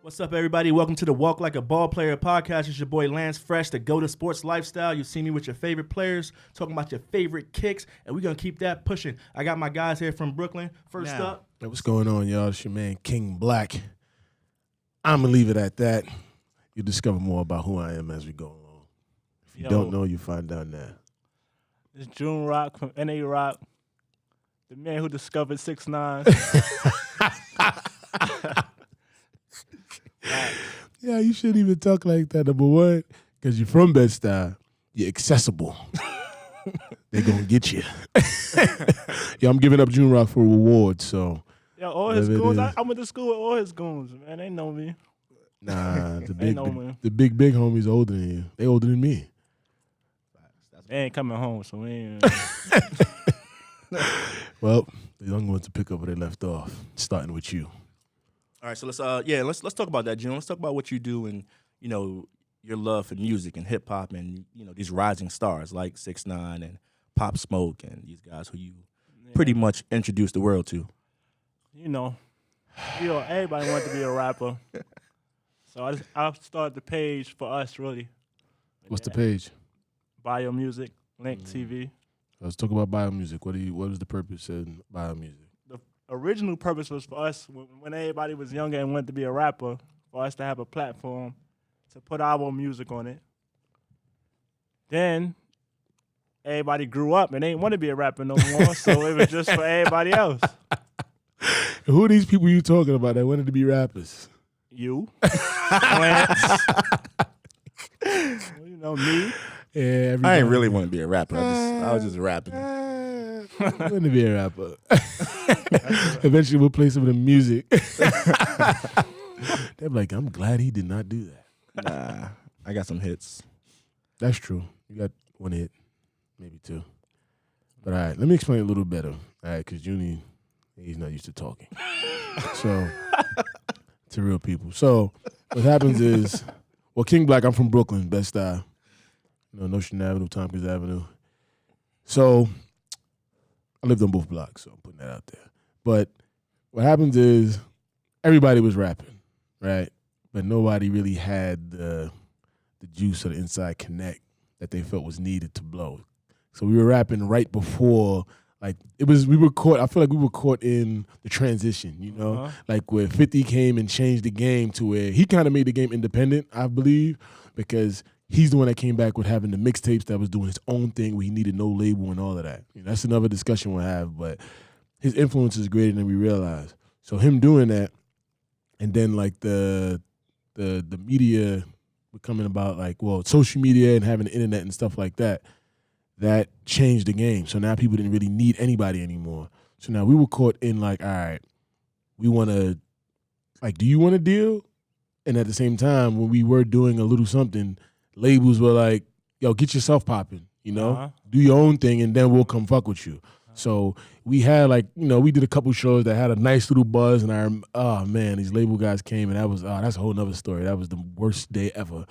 What's up, everybody? Welcome to the Walk Like a Ball Player podcast. It's your boy Lance Fresh, the Go to Sports Lifestyle. You see me with your favorite players, talking about your favorite kicks, and we're going to keep that pushing. I got my guys here from Brooklyn. First up. Hey, what's going on, y'all? It's your man, King Black. I'm going to leave it at that. You'll discover more about who I am as we go along. If you don't know, you find out now. It's June Rock from NA Rock, the man who discovered 6ix9ine. Yeah, you shouldn't even talk like that, number one, because you're from bed-stuy. You're accessible. They're going to get you. Yeah, I'm giving up June Rock for a reward, so. Yo, all his goons, I went to school with all his goons, man. They know me. Nah, the big homies older than you. They older than me. They ain't coming home, so we ain't. Well, the young ones to pick up where they left off, starting with you. All right, so let's talk about that, June. Let's talk about what you do and, your love for music and hip hop and, these rising stars like 6ix9ine and Pop Smoke and these guys who you pretty much introduced the world to. Everybody wanted to be a rapper. So I started the page for us, really. What's the page? Bio Music, Link TV. Let's talk about bio music. What is the purpose of bio music? The original purpose was for us, when everybody was younger and wanted to be a rapper, for us to have a platform to put our music on it. Then everybody grew up and they didn't want to be a rapper no more, so it was just for everybody else. Who are these people you talking about that wanted to be rappers? You, Lance, me. Yeah, I ain't really want to be a rapper. I was just rapping. I want to be a rapper. Eventually, we'll play some of the music. They're like, I'm glad he did not do that. Nah, I got some hits. That's true. You got one hit, maybe two. But all right, let me explain it a little better. All right, because Junie, he's not used to talking. So, to real people. So, what happens is, King Black, I'm from Brooklyn, bed-stuy. Notion Avenue, Tompkins Avenue. So, I lived on both blocks, so I'm putting that out there. But what happens is, everybody was rapping, right? But nobody really had the juice or the inside connect that they felt was needed to blow. So we were rapping right before, I feel like we were caught in the transition, like where 50 came and changed the game to where he kind of made the game independent, I believe, because he's the one that came back with having the mixtapes that was doing his own thing where he needed no label and all of that. That's another discussion we'll have, but his influence is greater than we realize. So him doing that, and then the media becoming about social media and having the internet and stuff like that, that changed the game. So now people didn't really need anybody anymore. So now we were caught in all right, we want to, do you want to deal? And at the same time, when we were doing a little something, labels were like, yo, get yourself popping, do your own thing, and then we'll come fuck with you. So we had we did a couple shows that had a nice little buzz, and these label guys came, and that was, that's a whole nother story. That was the worst day ever.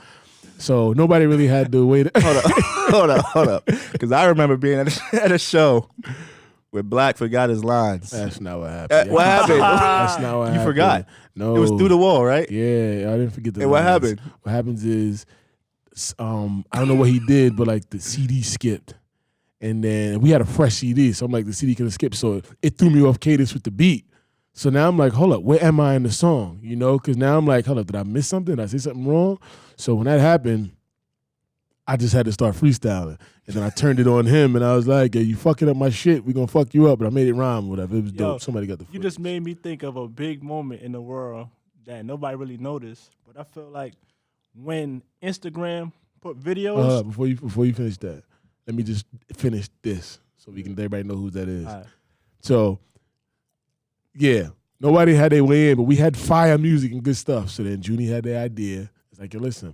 So nobody really had to wait. Hold up. Because I remember being at a show where Black forgot his lines. That's not what happened. What happened? That's not what happened. You forgot? No. It was through the wall, right? Yeah, I didn't forget the lines. What happened? What happens is, I don't know what he did, but the CD skipped. And then we had a fresh CD, so I'm like, the CD could have skipped. So it threw me off cadence with the beat. So now I'm like, hold up, where am I in the song? Because now I'm like, hold up, did I miss something? Did I say something wrong? So when that happened, I just had to start freestyling. And then I turned it on him, and I was like, hey, you fucking up my shit, we gonna fuck you up. But I made it rhyme, whatever. It was dope. Somebody got the footage. You just made me think of a big moment in the world that nobody really noticed. But I feel like when Instagram put videos. Before you finish that, let me just finish this so we can everybody know who that is. Right. So, yeah, nobody had their way in, but we had fire music and good stuff. So then Junie had the idea. It's like, yo, listen,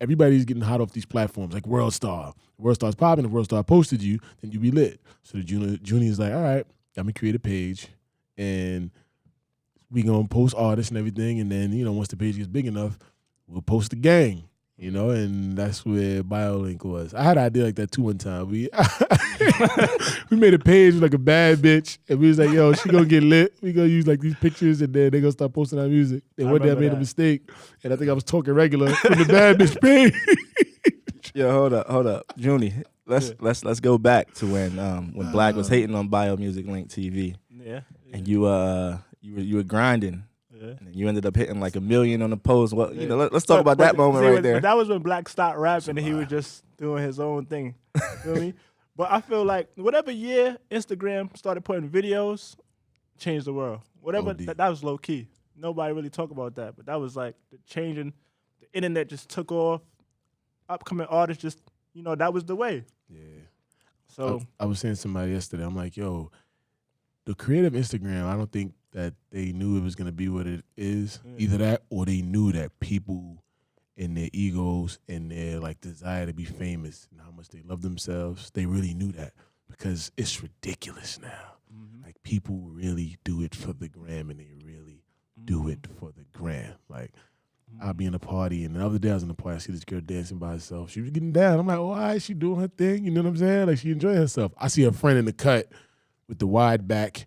everybody's getting hot off these platforms like World Star. World Star's popping. If World Star posted you, then you be lit. So the Junie is like, all right, I'm going to create a page, and we going to post artists and everything. And then, once the page gets big enough, we'll post the gang. You know, and that's where BioLink was. I had an idea like that too one time. We we made a page with like a bad bitch, and we was like, yo, she gonna get lit. We gonna use like these pictures, and then they gonna start posting our music. And one day I made a mistake, and I think I was talking regular from the bad bitch page. Yo, hold up, Junie. Let's go back to when Black was hating on Bio Music Link TV. Yeah. And you were grinding. Yeah. And you ended up hitting like 1 million on the post. Well, you know, let's talk about that moment right there. But that was when Black stopped rapping and he was just doing his own thing. You feel me? But I feel like whatever year Instagram started putting videos, changed the world. Whatever that was low key. Nobody really talk about that, but that was like the changing. The internet just took off. Upcoming artists just, you know, that was the way. Yeah. So I was saying to somebody yesterday, I'm like, yo, the creative Instagram, I don't think that they knew it was going to be what it is. Either that or they knew that people and their egos and their like desire to be famous and how much they love themselves, they really knew that because it's ridiculous now. Mm-hmm. Like people really do it for the gram and they really do it for the gram. Like I'll be in a party and the other day I was in a party, I see this girl dancing by herself. She was getting down. I'm like, oh, why is she doing her thing? You know what I'm saying? Like she enjoying herself. I see her friend in the cut with the wide back,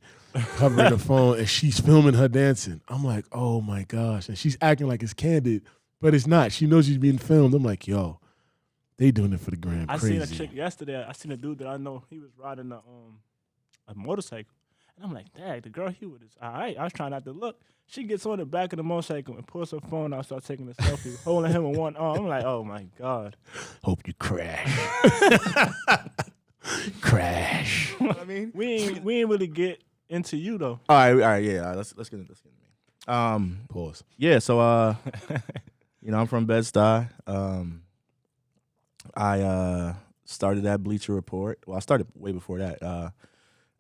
covering the phone, and she's filming her dancing. I'm like, oh my gosh. And she's acting like it's candid, but it's not. She knows she's being filmed. I'm like, yo, they doing it for the gram. I Crazy. seen a chick yesterday. I seen a dude that I know. He was riding a motorcycle. And I'm like, dang, the girl he was all right. I was trying not to look. She gets on the back of the motorcycle and pulls her phone out, starts taking a selfie, holding him in one arm. I'm like, oh my God. Hope you crash. Crash. I mean, we ain't really get into you though. All right, yeah. Let's get into me. Pause. Yeah, so you know, I'm from bed-stuy. I started at Bleacher Report. Well, I started way before that.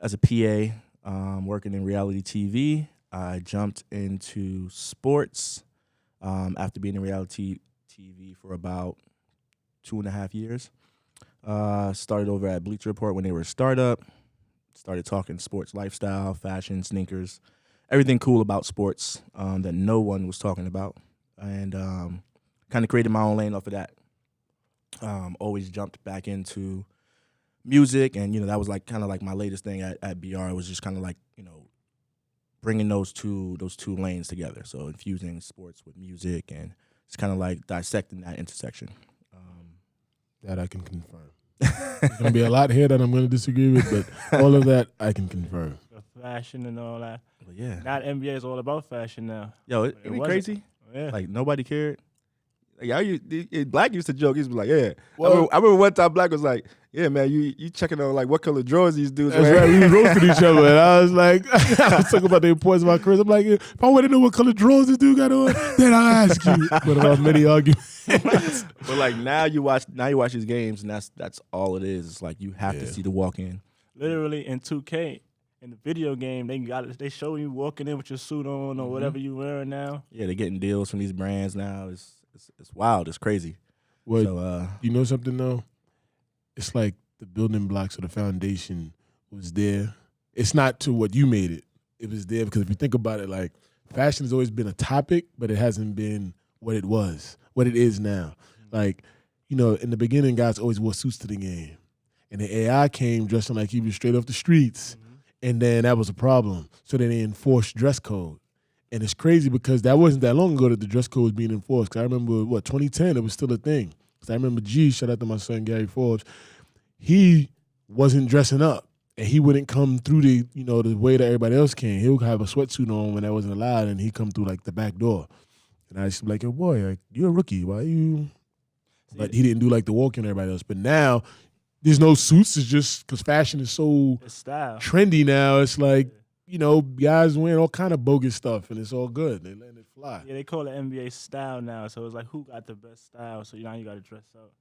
As a PA, working in reality TV. I jumped into sports after being in reality TV for about 2.5 years. Started over at Bleacher Report when they were a startup. Started talking sports lifestyle, fashion, sneakers, everything cool about sports that no one was talking about. And kind of created my own lane off of that. Always jumped back into music, and, you know, that was like kind of like my latest thing at BR. It was just kind of like, you know, bringing those two lanes together. So infusing sports with music, and it's kind of like dissecting that intersection. That I can confirm. There's going to be a lot here that I'm going to disagree with, but all of that I can confirm. The fashion and all that. But yeah. Now the NBA is all about fashion now. Yo, it be crazy. Yeah. Like, nobody cared. Like, Black used to joke. He was like, yeah. Well, I remember one time Black was like, yeah, man, you checking on like what color drawers these dudes wear. That's right. We roasted each other. And I was like, I was talking about the importance of my careers. I'm like, if I want to know what color drawers this dude got on, then I'll ask you. But about many arguments. But like now you watch these games, and that's all it is. It's like you have to see the walk in. Literally in 2K. In the video game, they show you walking in with your suit on or whatever you wearing now. Yeah, they're getting deals from these brands now. It's wild. It's crazy. Well, so, you know something though? It's like the building blocks or the foundation was there. It's not to what you made it. It was there because if you think about it, like fashion has always been a topic, but it hasn't been what it is now. Like, you know, in the beginning, guys always wore suits to the game. And the AI came dressing like he was straight off the streets. And then that was a problem. So then they enforced dress code. And it's crazy because that wasn't that long ago that the dress code was being enforced. Because I remember, 2010, it was still a thing. Because I remember shout out to my son, Gary Forbes, he wasn't dressing up. And he wouldn't come through the way that everybody else came. He would have a sweatsuit on when that wasn't allowed, and he'd come through, like, the back door. And I used to be like, yo, boy, like, you're a rookie. Why you? But he didn't do, like, the walk-in everybody else. But now, there's no suits. It's just because fashion is so trendy now. It's like, you know, guys wearing all kind of bogus stuff, and it's all good. They letting it fly. Yeah, they call it NBA style now. So it's like, who got the best style? So now you got to dress up.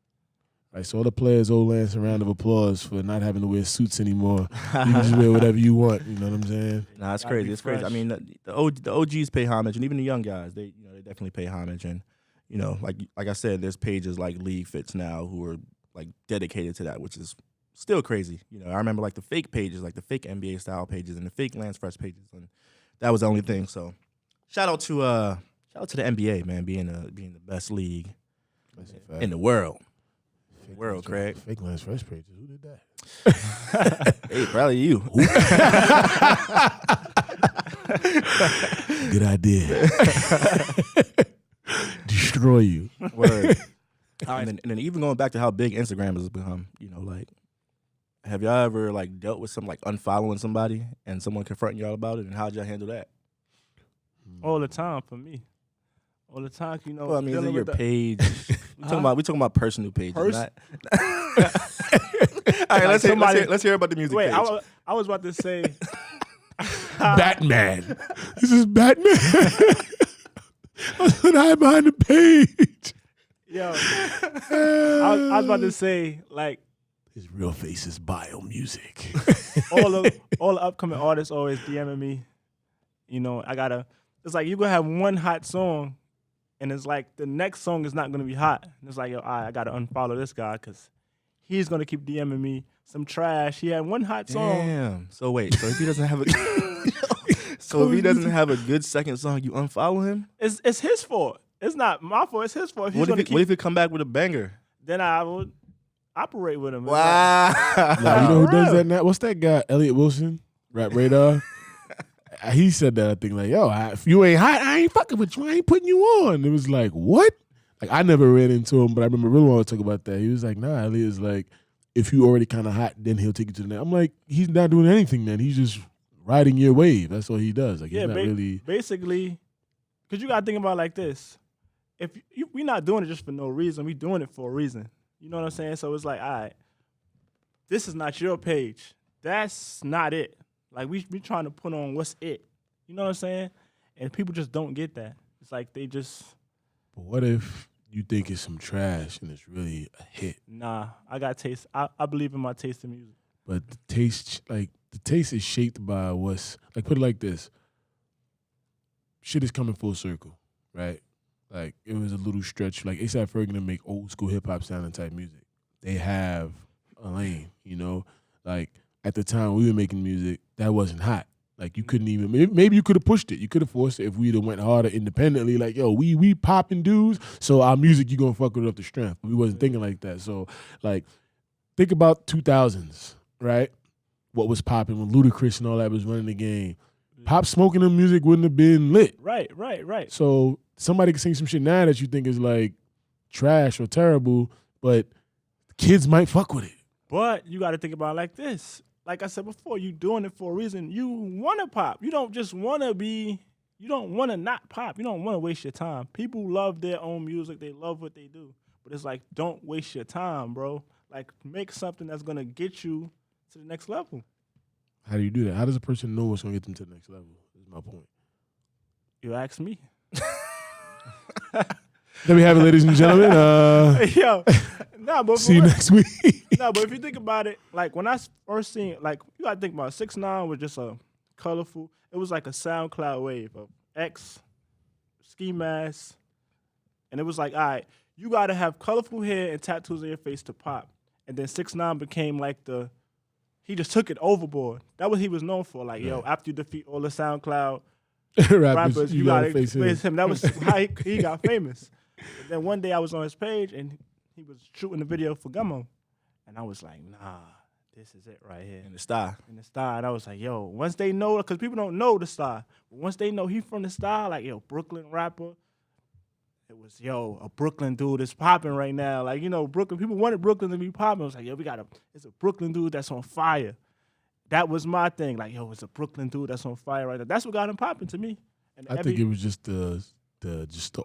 Right, so all the players owe Lance a round of applause for not having to wear suits anymore. You can just wear whatever you want. You know what I'm saying? Nah, it's crazy. It's crazy. I mean, the OGs pay homage, and even the young guys, they definitely pay homage. And, you know, like I said, there's pages like League Fits now who are like dedicated to that, which is still crazy. You know, I remember like the fake pages, like the fake NBA style pages and the fake Lance Fresh pages, and that was the only thing. So shout out to the NBA, man, being the best league. That's a fact. in the world. Fake world, Lance- Craig. Fake Lance Fresh pages. Who did that? Hey, probably you. Good idea. Destroy you. Word. And then even going back to how big Instagram has become, like, have y'all ever like dealt with some like unfollowing somebody and someone confronting y'all about it, and how'd y'all handle that? All the time for me. All the time, Well, I mean, is it dealing your with page? We talking about personal pages. Not... All right, Like let's hear about the music Wait, page. I was about to say. Batman. This is Batman. That's an eye behind the page. Yo, I was about to say, like, His real face is bio music. all the upcoming artists always DMing me. It's like you gonna have one hot song, and it's like the next song is not gonna be hot. And it's like, yo, I gotta unfollow this guy because he's gonna keep DMing me some trash. He had one hot song. Damn. So wait. So if he doesn't have a, if he doesn't have a good second song, you unfollow him? It's his fault. It's not my fault. It's his fault. What if he come back with a banger? Then I would operate with him. Wow. Nah, you know who For does real. that now? What's that guy? Elliot Wilson, Rap Radar. He said that, I think, like, yo, if you ain't hot, I ain't fucking with you. I ain't putting you on. It was like, what? Like, I never ran into him, but I remember Real want to talk about that. He was like, nah, Elliot's like, if you already kind of hot, then he'll take you to the next. I'm like, he's not doing anything, man. He's just riding your wave. That's all he does. Like, he's not really. Basically, because you got to think about it like this. If we're not doing it just for no reason, we doing it for a reason. You know what I'm saying? So it's like, all right, this is not your page. That's not it. Like, we trying to put on what's it. You know what I'm saying? And people just don't get that. It's like they just, But what if you think it's some trash and it's really a hit? nah, I got taste. I believe in my taste in music. But the taste is shaped by what's, like, put it like this. Shit is coming full circle, right? Like, it was a little stretch. Like, A$AP Ferg to make old school hip hop sounding type music. They have a lane, Like, at the time we were making music, that wasn't hot. Like, you couldn't even, maybe you could have pushed it. You could have forced it if we'd have went harder independently. Like, yo, we popping dudes, so our music, you gonna fuck with up the strength. But we wasn't thinking like that. So, like, think about 2000s, right? What was popping when Ludacris and all that was running the game. Pop Smoke and them music wouldn't have been lit. Right. So somebody can sing some shit now that you think is like trash or terrible, but kids might fuck with it. But you got to think about it like this. Like I said before, you doing it for a reason. You want to pop. You don't just want to be, you don't want to not pop. You don't want to waste your time. People love their own music. They love what they do. But it's like, don't waste your time, bro. Like, make something that's going to get you to the next level. How do you do that? How does a person know what's going to get them to the next level? Is my point. You ask me. There we have it, ladies and gentlemen. Yo, nah, but See you next week. No, but if you think about it, like when I first seen, like you gotta think about it, 6ix9ine was just a colorful. It was like a SoundCloud wave of X, ski mask, and it was like, all right, you gotta have colorful hair and tattoos on your face to pop. And then 6ix9ine became like he just took it overboard. That was he was known for. Like, yo, after you defeat all the SoundCloud rappers, you gotta face him. That was how he got famous. But then one day I was on his page and he was shooting the video for Gummo. And I was like, nah, this is it right here. In the style. In the style. And I was like, yo, once they know, because people don't know the style, but once they know he from the style, like, yo, Brooklyn rapper, it was, yo, a Brooklyn dude is popping right now. Like, Brooklyn, people wanted Brooklyn to be popping. I was like, yo, it's a Brooklyn dude that's on fire. That was my thing. Like, yo, it's a Brooklyn dude that's on fire right now. That's what got him popping to me. And I think it was just the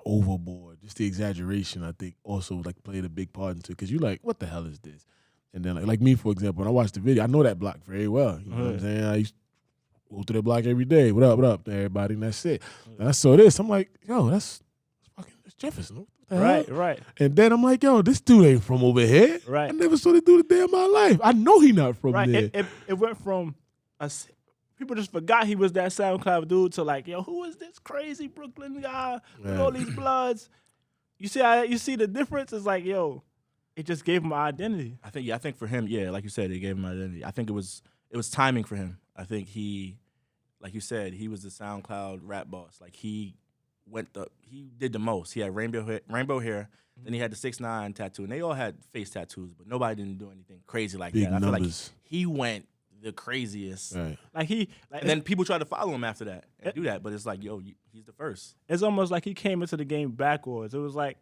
overboard, just the exaggeration. I think also like played a big part into it because you're like, what the hell is this? And then like me, for example, when I watched the video, I know that block very well. You know what I'm saying? I used to go through the block every day. What up, everybody? And that's it. And I saw this. I'm like, yo, that's Jefferson. What the hell? Right. And then I'm like, yo, this dude ain't from over here. Right. I never saw this dude a day in my life. I know he not from there. It went from people just forgot he was that SoundCloud dude to like, yo, who is this crazy Brooklyn guy with all these bloods? You see the difference? It's like, yo, it just gave him an identity. I think for him, yeah, like you said, it gave him identity. I think it was timing for him. I think like you said, he was the SoundCloud rap boss. Like he did the most. He had rainbow hair. Then he had the 6ix9ine tattoo, and they all had face tattoos, but nobody didn't do anything crazy like Big that. I feel like numbers. he went the craziest. Right. And then people tried to follow him after that and do that, but it's like, yo, he's the first. It's almost like he came into the game backwards. It was like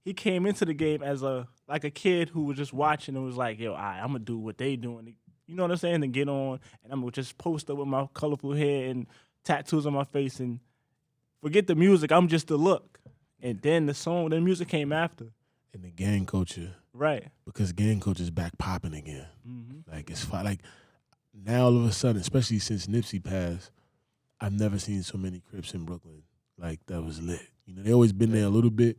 he came into the game as a kid who was just watching and was like, yo, I'm gonna do what they doing. You know what I'm saying? And get on, and I'm gonna just post up with my colorful hair and tattoos on my face and forget the music. I'm just the look. And then the music came after. And the gang culture. Right. Because gang culture is back popping again. Mm-hmm. Like it's fine. Like now all of a sudden, especially since Nipsey passed, I've never seen so many Crips in Brooklyn. Like that was lit. You know, they always been there a little bit,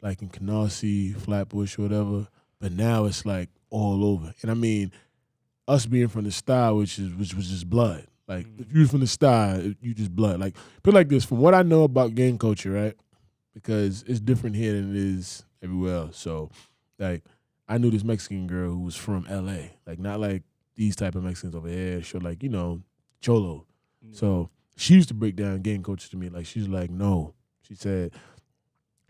like in Canarsie, Flatbush, or whatever. But now it's like all over. And I mean, us being from the style, which was just blood. Like if you was from the style, you just blood. Like put it like this: from what I know about gang culture, right? Because it's different here than it is everywhere else. So, like, I knew this Mexican girl who was from L.A. Like not like these type of Mexicans over here. She like Cholo. So she used to break down gang culture to me. Like she's like, no. She said,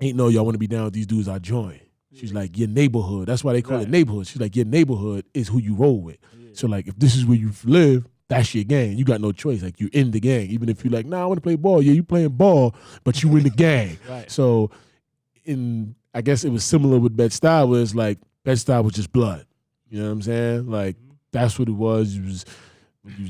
ain't no y'all want to be down with these dudes I join. She's like, your neighborhood. That's why they call it neighborhood. She's like, your neighborhood is who you roll with. Yeah. So like, if this is where you live, that's your gang. You got no choice. Like you're in the gang. Even if you're like, nah, I want to play ball. Yeah, you playing ball, but you in the gang. Right. So I guess it was similar with bed-stuy, where it's like bed-stuy was just blood. You know what I'm saying? Like that's what it was. It was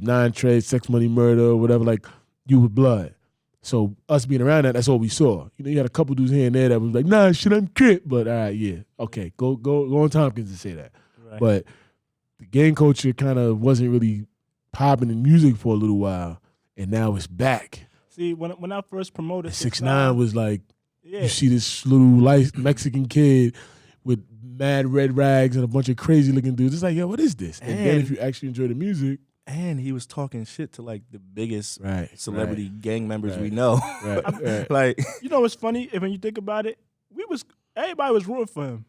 9 trades, sex, money, murder, whatever. Like you were blood. So us being around that's all we saw. You know, you had a couple dudes here and there that was like, nah, shit, I'm Crip. But all right, yeah, okay, go on Tompkins and say that. Right. But the gang culture kind of wasn't really popping in music for a little while, and now it's back. See, when I first promoted 6ix9ine was like, you see this little light Mexican kid with mad red rags and a bunch of crazy looking dudes. It's like, yo, what is this? And then if you actually enjoy the music. And he was talking shit to like the biggest celebrity gang members we know. Right. Like, you know what's funny? When you think about it, everybody was rooting for him.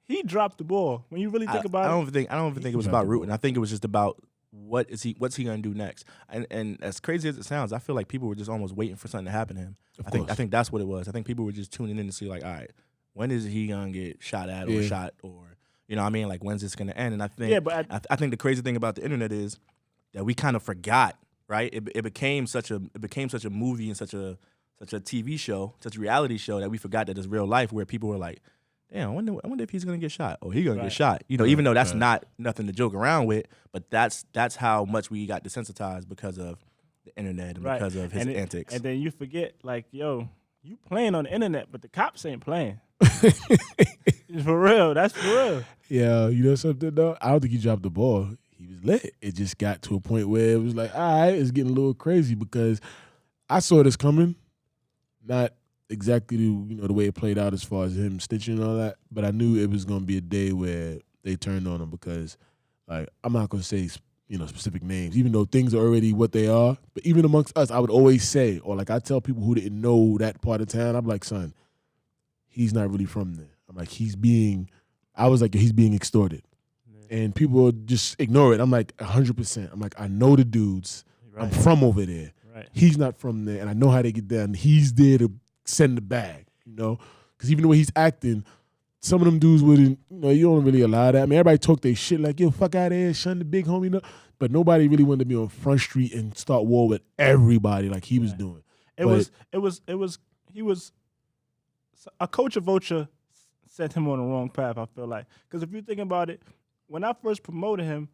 He dropped the ball. When you really think about it, I don't even think it was about rooting. I think it was just about what's he gonna do next. And as crazy as it sounds, I feel like people were just almost waiting for something to happen to him. I think that's what it was. I think people were just tuning in to see like, all right, when is he gonna get shot at or shot, or you know what I mean? Like when's this gonna end? And I think I think the crazy thing about the internet is that we kind of forgot, right? It became such a movie and such a TV show, such a reality show that we forgot that it's real life, where people were like, damn, I wonder if he's gonna get shot or he gonna get shot. You know, even though that's not nothing to joke around with, but that's how much we got desensitized because of the internet and because of his antics. And then you forget, like, yo, you playing on the internet, but the cops ain't playing. For real, that's for real. Yeah, you know something though? I don't think he dropped the ball. He was lit. It just got to a point where it was like, all right, it's getting a little crazy, because I saw this coming. Not exactly the way it played out as far as him snitching and all that, but I knew it was going to be a day where they turned on him, because like I'm not going to say specific names, even though things are already what they are. But even amongst us, I would always say, or like I tell people who didn't know that part of town, I'm like, son, he's not really from there. I'm like, he's being extorted. And people will just ignore it. I'm like, 100%. I'm like, I know the dudes. Right. I'm from over there. Right. He's not from there, and I know how they get down. He's there to send the bag, because even the way he's acting, some of them dudes wouldn't, you don't really allow that. I mean, everybody talk their shit like, yo, fuck out of here, shun the big homie. But nobody really wanted to be on Front Street and start war with everybody like he was doing. He was a culture vulture set him on the wrong path, I feel like. Because if you think about it, when I first promoted him,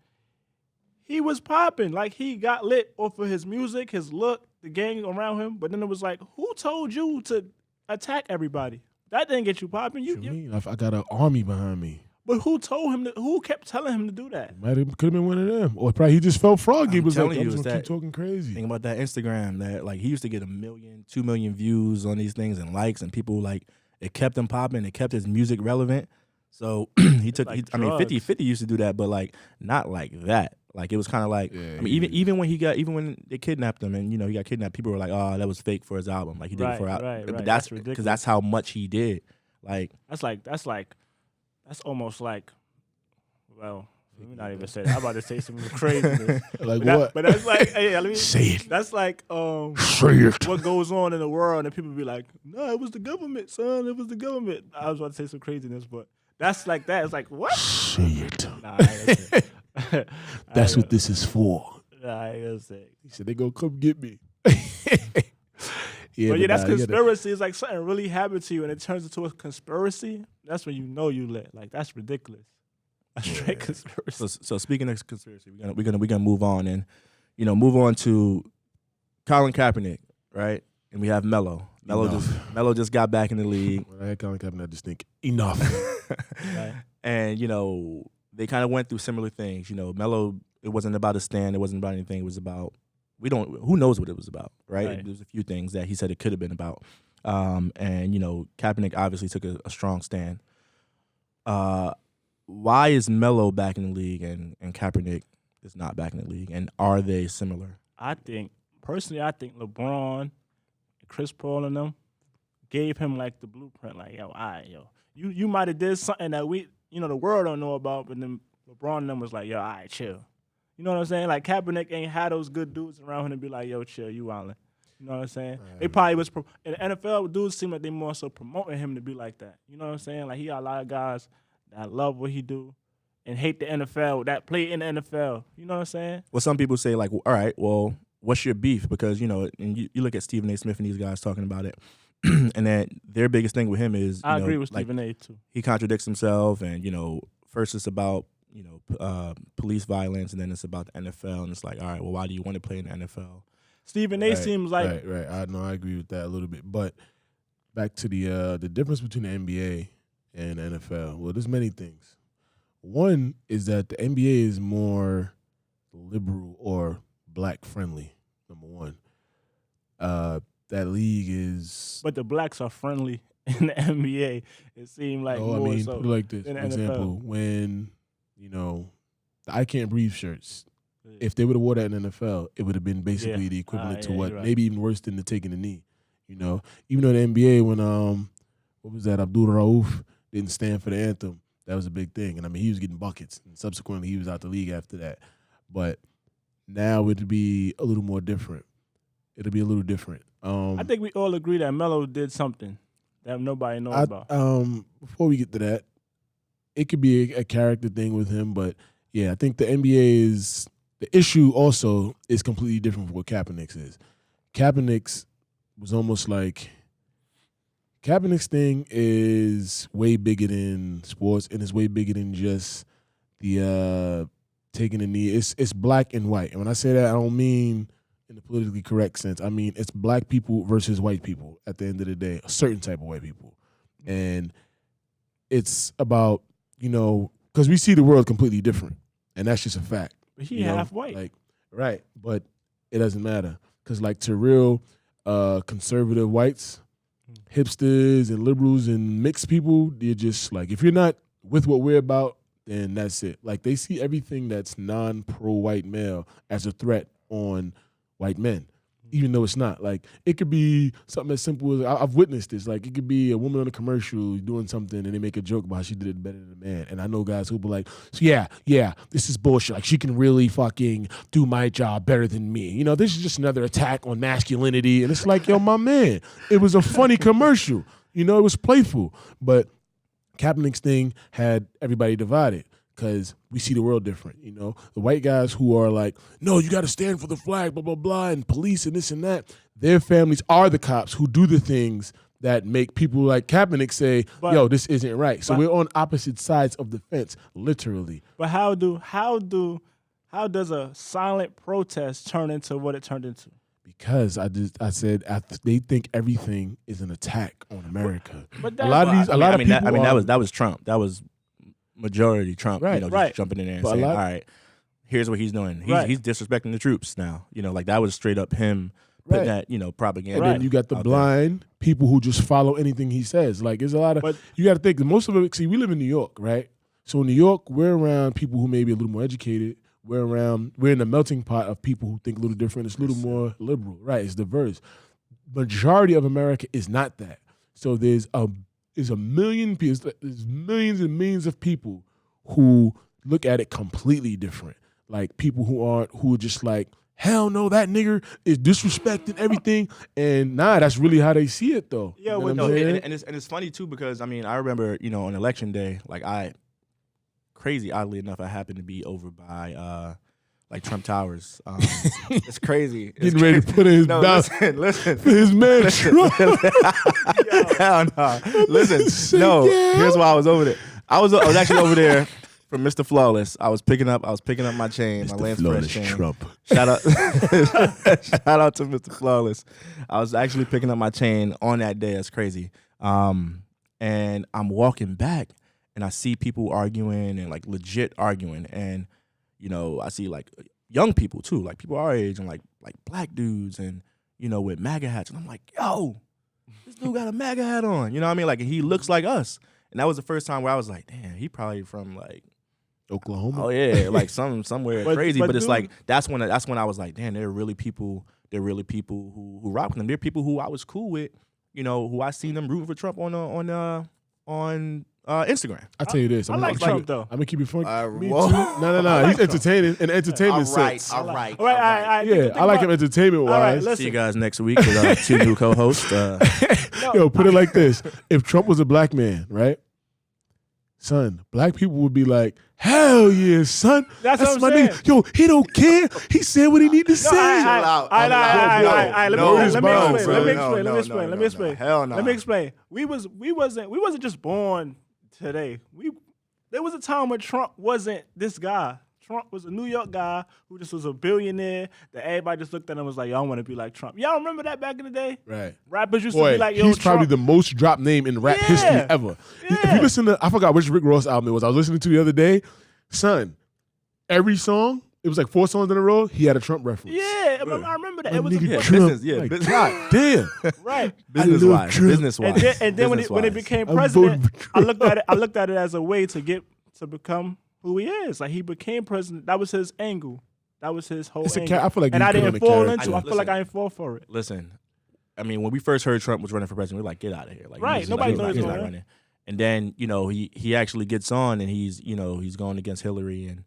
he was popping. Like, he got lit off of his music, his look, the gang around him. But then it was like, who told you to attack everybody? That didn't get you popping. You mean? I got an army behind me. But who told him? Who kept telling him to do that? Could have been one of them. Or probably he just felt froggy. I'm was like, telling I'm you, just going to keep talking crazy. Think about that Instagram, that like he used to get 1 million, 2 million views on these things and likes, and people like, it kept him popping. It kept his music relevant. So he took. Like 50 used to do that, but like not like that. Like it was kind of like, even when they kidnapped him and he got kidnapped, people were like, oh, that was fake for his album. Like he did it for album. But that's ridiculous, because that's how much he did. Like that's almost like, well, Let me not even say that. I'm about to say some craziness. Like but what? But that's like, hey, let me Say it. That's like Say it. what goes on in the world, and people be like, "No, it was the government, son. It was the government." I was about to say some craziness, but that's like that. It's like what? Say it. Nah, I ain't gonna say it. That's what this is for. Nah, I ain't gonna say it. He said they gonna come get me. But yeah, that's nah, you conspiracy. It's like something really happened to you, and it turns into a conspiracy. That's when you know you lit. Like that's ridiculous. A straight conspiracy. So speaking of conspiracy, we're gonna move on and move on to Colin Kaepernick, right? And we have Melo. Melo just got back in the league. When I had Colin Kaepernick, I just think enough. Right. And they kind of went through similar things. Melo, it wasn't about a stand. It wasn't about anything. It was about who knows what it was right? Right. There's a few things that he said it could have been about. And Kaepernick obviously took a strong stand. Why is Melo back in the league and Kaepernick is not back in the league? And are they similar? I think LeBron, Chris Paul, and them gave him like the blueprint. Like, yo, all right, you might have did something that the world don't know about, but then LeBron and them was like, yo, all right, chill. You know what I'm saying? Like Kaepernick ain't had those good dudes around him to be like, yo, chill, you wildin'. You know what I'm saying? They probably was in the NFL. Dudes seem like they more so promoting him to be like that. You know what I'm saying? Like he got a lot of guys that love what he do and hate the NFL, that play in the NFL. You know what I'm saying? Well, some people say like, all right, well, what's your beef? Because and you look at Stephen A. Smith and these guys talking about it, and that their biggest thing with him is I agree with Stephen A. too. He contradicts himself, and first it's about police violence, and then it's about the NFL, and it's like, all right, well, why do you want to play in the NFL? Stephen A. seems like right. I agree with that a little bit, but back to the difference between the NBA and the NFL. Well, there's many things. One is that the NBA is more liberal or black friendly. Number one, that league is. But the blacks are friendly in the NBA. It seemed like more put so it like this. in For the example, NFL. when the I Can't Breathe shirts. If they would have wore that in the NFL, it would have been basically the equivalent to what, right. maybe even worse than the taking the knee. Even though the NBA, when what was that, Abdul Rauf didn't stand for the anthem, that was a big thing. And I mean, he was getting buckets, and subsequently he was out the league after that. But now it'd be a little more different. It'll be a little different. I think we all agree that Melo did something that nobody knows about. Before we get to that, it could be a character thing with him, but yeah, I think the NBA is. The issue also is completely different from what Kaepernick's is. Kaepernick's was almost like Kaepernick's thing is way bigger than sports, and it's way bigger than just the taking a knee. It's black and white, and when I say that, I don't mean in the politically correct sense. I mean it's black people versus white people. At the end of the day, a certain type of white people, and it's about because we see the world completely different, and that's just a fact. But he half white. Like, right, but it doesn't matter. Because, like, to real conservative whites, hipsters and liberals and mixed people, they're just, like, if you're not with what we're about, then that's it. Like, they see everything that's non-pro-white male as a threat on white men, even though it's not. Like, it could be something as simple as, I've witnessed this. Like, it could be a woman on a commercial doing something and they make a joke about how she did it better than a man. And I know guys who'll be like, yeah, this is bullshit. Like, she can really fucking do my job better than me. This is just another attack on masculinity. And it's like, yo, my man, it was a funny commercial. It was playful. But Kaepernick's thing had everybody divided. Because we see the world different, The white guys who are like, no, you got to stand for the flag, blah, blah, blah, and police and this and that. Their families are the cops who do the things that make people like Kaepernick say, yo, this isn't right. So we're on opposite sides of the fence, literally. But how does a silent protest turn into what it turned into? Because they think everything is an attack on America. But that was Trump. That was majority Trump, just jumping in there and saying, all right, here's what he's doing. He's disrespecting the troops now. Like that was straight up him putting that, propaganda. And then you got the blind people who just follow anything he says. Like there's a lot of, you got to think, most of it, see, we live in New York, right? So in New York, we're around people who may be a little more educated. We're in the melting pot of people who think a little different. It's a little more liberal, right? It's diverse. Majority of America is not that. So there's a million people, there's millions and millions of people who look at it completely different. Like people who are just like, hell no, that nigger is disrespecting everything. And that's really how they see it though. Yeah, You know well, what I'm saying? and it's funny too because I mean I remember on election day like oddly enough I happened to be over by like Trump Towers. It's crazy. Getting ready to put in his mouth. Listen. For his man Trump. Hell no. Listen, no. Here's why I was over there. I was actually over there for Mr. Flawless. I was picking up my chain, my Lance Fresh chain. Trump. Shout out to Mr. Flawless. I was actually picking up my chain on that day. That's crazy. And I'm walking back and I see people arguing and like legit arguing. And, I see like young people too, like people our age and like black dudes and, with MAGA hats. And I'm like, yo, this dude got a MAGA hat on. You know what I mean? Like he looks like us. And that was the first time where I was like, damn, he probably from like Oklahoma. Oh yeah, like somewhere crazy. But it's dude, like that's when I was like, damn, there are really people who rock with them. There are people who I was cool with, who I seen them rooting for Trump on Instagram. I tell you this, I like Trump though. I'm gonna keep it funky. Me too. whoa. No. He's entertaining in entertainment All right, sense. all right. All right. Yeah, I like him entertainment All right, wise. listen. See you guys next week with 2 new co-hosts. Yo, put it like this: if Trump was a black man, right, son, black people would be like, hell yeah, son. That's what I'm my saying. nigga. He don't care. He said what he need to say. Let me explain. Hell no. Let me explain. We wasn't just born today. There was a time when Trump wasn't this guy. Trump was a New York guy who just was a billionaire that everybody just looked at him and was like, y'all want to be like Trump. Y'all remember that back in the day? Right. Rappers used to be like, yo, he's Trump. probably the most dropped name in rap history ever. If you listen to, I forgot which Rick Ross album it was. I was listening to the other day. Son, every song, it was like 4 songs in a row, he had a Trump reference. Yeah, I remember that. My It was a nigga big- Trump. Like, God damn. right. Business-wise. And then when he became president, I looked at it as a way to become who he is. Like he became president. That was his angle. That was his whole angle. I feel like and you I put on didn't a fall character. into. I feel like I didn't fall for it. Listen, I mean, when we first heard Trump was running for president, we were like, get out of here. Like, Right, nobody knows he's he's not running. And then, he actually gets on and he's going against Hillary and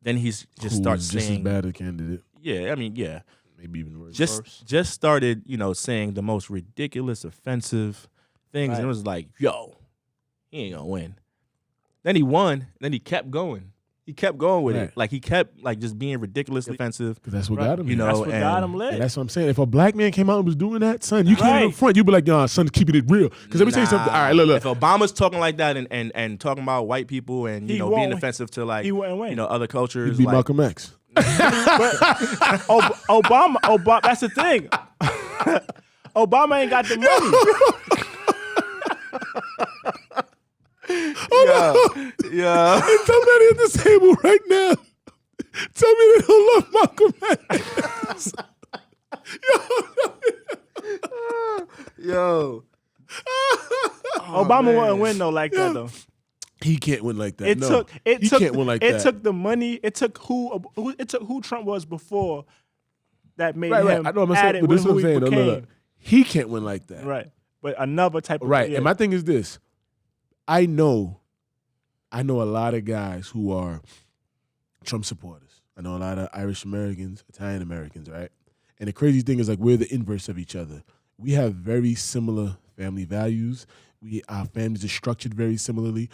then he's just starts just saying as bad a candidate. Yeah, I mean, yeah. Maybe even worse. Just started, saying the most ridiculous, offensive things. Right. And it was like, yo, he ain't gonna win. Then he won, then he kept going. He kept going with it. Like he kept like just being ridiculously offensive. Because that's what got him. That's what got him lit. And that's what I'm saying. If a black man came out and was doing that, son, you can't in front. You'd be like, nah, son, keeping it real. Because let me tell you something. All right, look. If Obama's talking like that and talking about white people and being offensive to like other cultures, he'd be Malcolm X. But Obama. That's the thing. Obama ain't got the money. Yeah. And somebody at the table right now tell me they don't love Malcolm X. Yo. Obama wouldn't win though like that though. He can't win like that. It he can't win like that. It took the money. It took who Trump was before that made right. him I know. I'm add saying, it but with this is who what I'm he saying. became. Look. He can't win like that. Right. But another type of Right. yeah. And my thing is this. I know a lot of guys who are Trump supporters. I know a lot of Irish Americans, Italian Americans, right? And the crazy thing is like we're the inverse of each other. We have very similar family values. Our families are structured very similarly.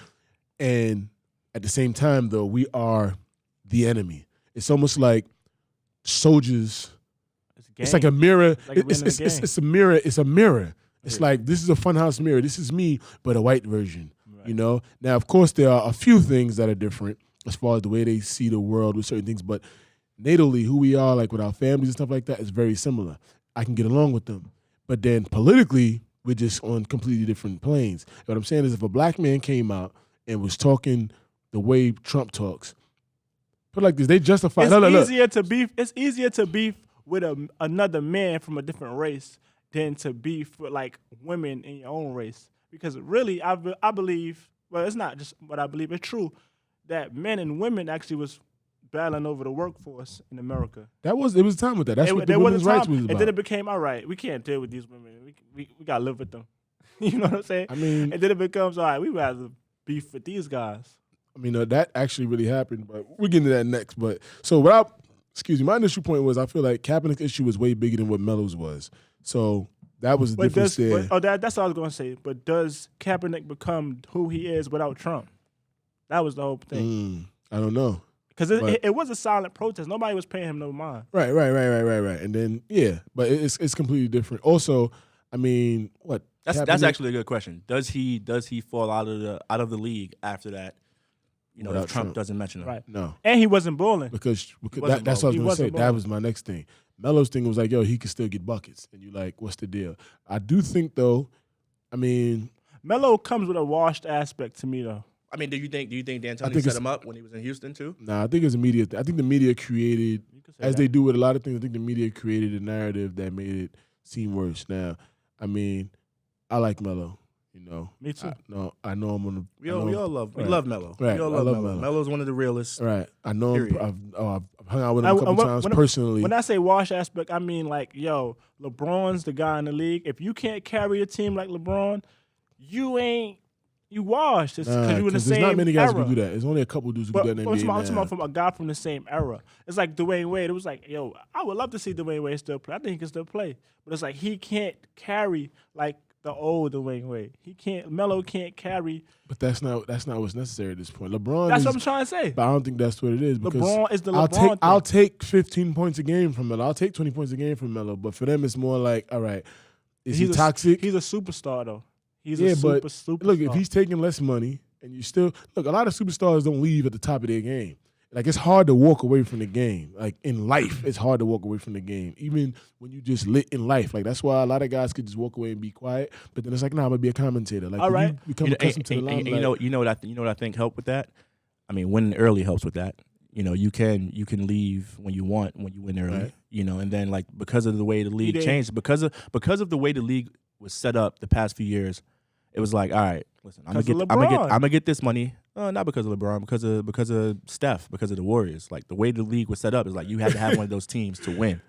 And at the same time, though, we are the enemy. It's almost like soldiers. It's like a mirror. Like it's a mirror. It's a mirror. It's like, this is a funhouse mirror. This is me, but a white version, Now, of course, there are a few things that are different as far as the way they see the world with certain things, but natally, who we are, like with our families and stuff like that, is very similar. I can get along with them. But then politically, we're just on completely different planes. What I'm saying is if a black man came out and was talking the way Trump talks, put it like this, they justify. It's easier to beef with another man from a different race than to beef with like women in your own race. Because really, I believe, well, it's not just what I believe, it's true that men and women actually was battling over the workforce in America. It was time with that. That's what the women's rights was about. And then it became, all right, we can't deal with these women. We got to live with them. You know what I'm saying? I mean, and then it becomes, all right, we rather beef with these guys. I mean, that actually really happened, but we'll get into that next. But so my initial point was I feel like Kaepernick's issue was way bigger than what Melo's was. So that was the difference there. That's what I was going to say. But does Kaepernick become who he is without Trump? That was the whole thing. I don't know. Because it was a silent protest. Nobody was paying him no mind. Right. And then, but it's completely different. Also, I mean, what? That's actually a good question. Does he fall out of the league after that? You know, if Trump doesn't mention him. Right. No. And he wasn't balling. Because that's what I was going to say. That was my next thing. Melo's thing was like, yo, he could still get buckets. And you like, what's the deal? I do think, though, I mean. Melo comes with a washed aspect to me, though. I mean, do you think D'Antoni set him up when he was in Houston, too? Nah, I think it's a media thing. I think the media created, as they do with a lot of things, I think the media created a narrative that made it seem worse. Now, I mean, I like Melo. You know, me too. I know I'm gonna. We all love Melo. Right. We all love Melo. Melo's one of the realest. Right. I know him. I've hung out with him a couple times personally. When I say wash aspect, I mean like, yo, LeBron's the guy in the league. If you can't carry a team like LeBron, you washed. It's because you in the same era. There's not many guys who can do that. There's only a couple dudes who can do that in the NBA I'm talking about from a guy from the same era. It's like Dwayne Wade. It was like, yo, I would love to see Dwayne Wade still play. I think he can still play. But it's like he can't carry like the old Dwayne Wade. Melo can't carry. But that's not what's necessary at this point. LeBron That's what I'm trying to say. But I don't think that's what it is. Because LeBron is the LeBron thing. I'll take 15 points a game from Melo. I'll take 20 points a game from Melo. But for them, it's more like, all right, is he toxic? He's a superstar, though. He's a superstar. Look, if he's taking less money and you still look, a lot of superstars don't leave at the top of their game. Like it's hard to walk away from the game. Like in life, it's hard to walk away from the game. Even when you just lit in life. Like that's why a lot of guys could just walk away and be quiet. But then it's like, nah, I'm gonna be a commentator. Like all right. you become accustomed to the limelight. You know what I think helped with that? I mean, winning early helps with that. You know, you can leave when you want when you win early. Right. You know, and then like because of the way the league changed, because of the way the league was set up the past few years, it was like, all right, listen, I'm gonna get this money. Not because of LeBron, because of Steph, because of the Warriors. Like the way the league was set up is like you had to have one of those teams to win.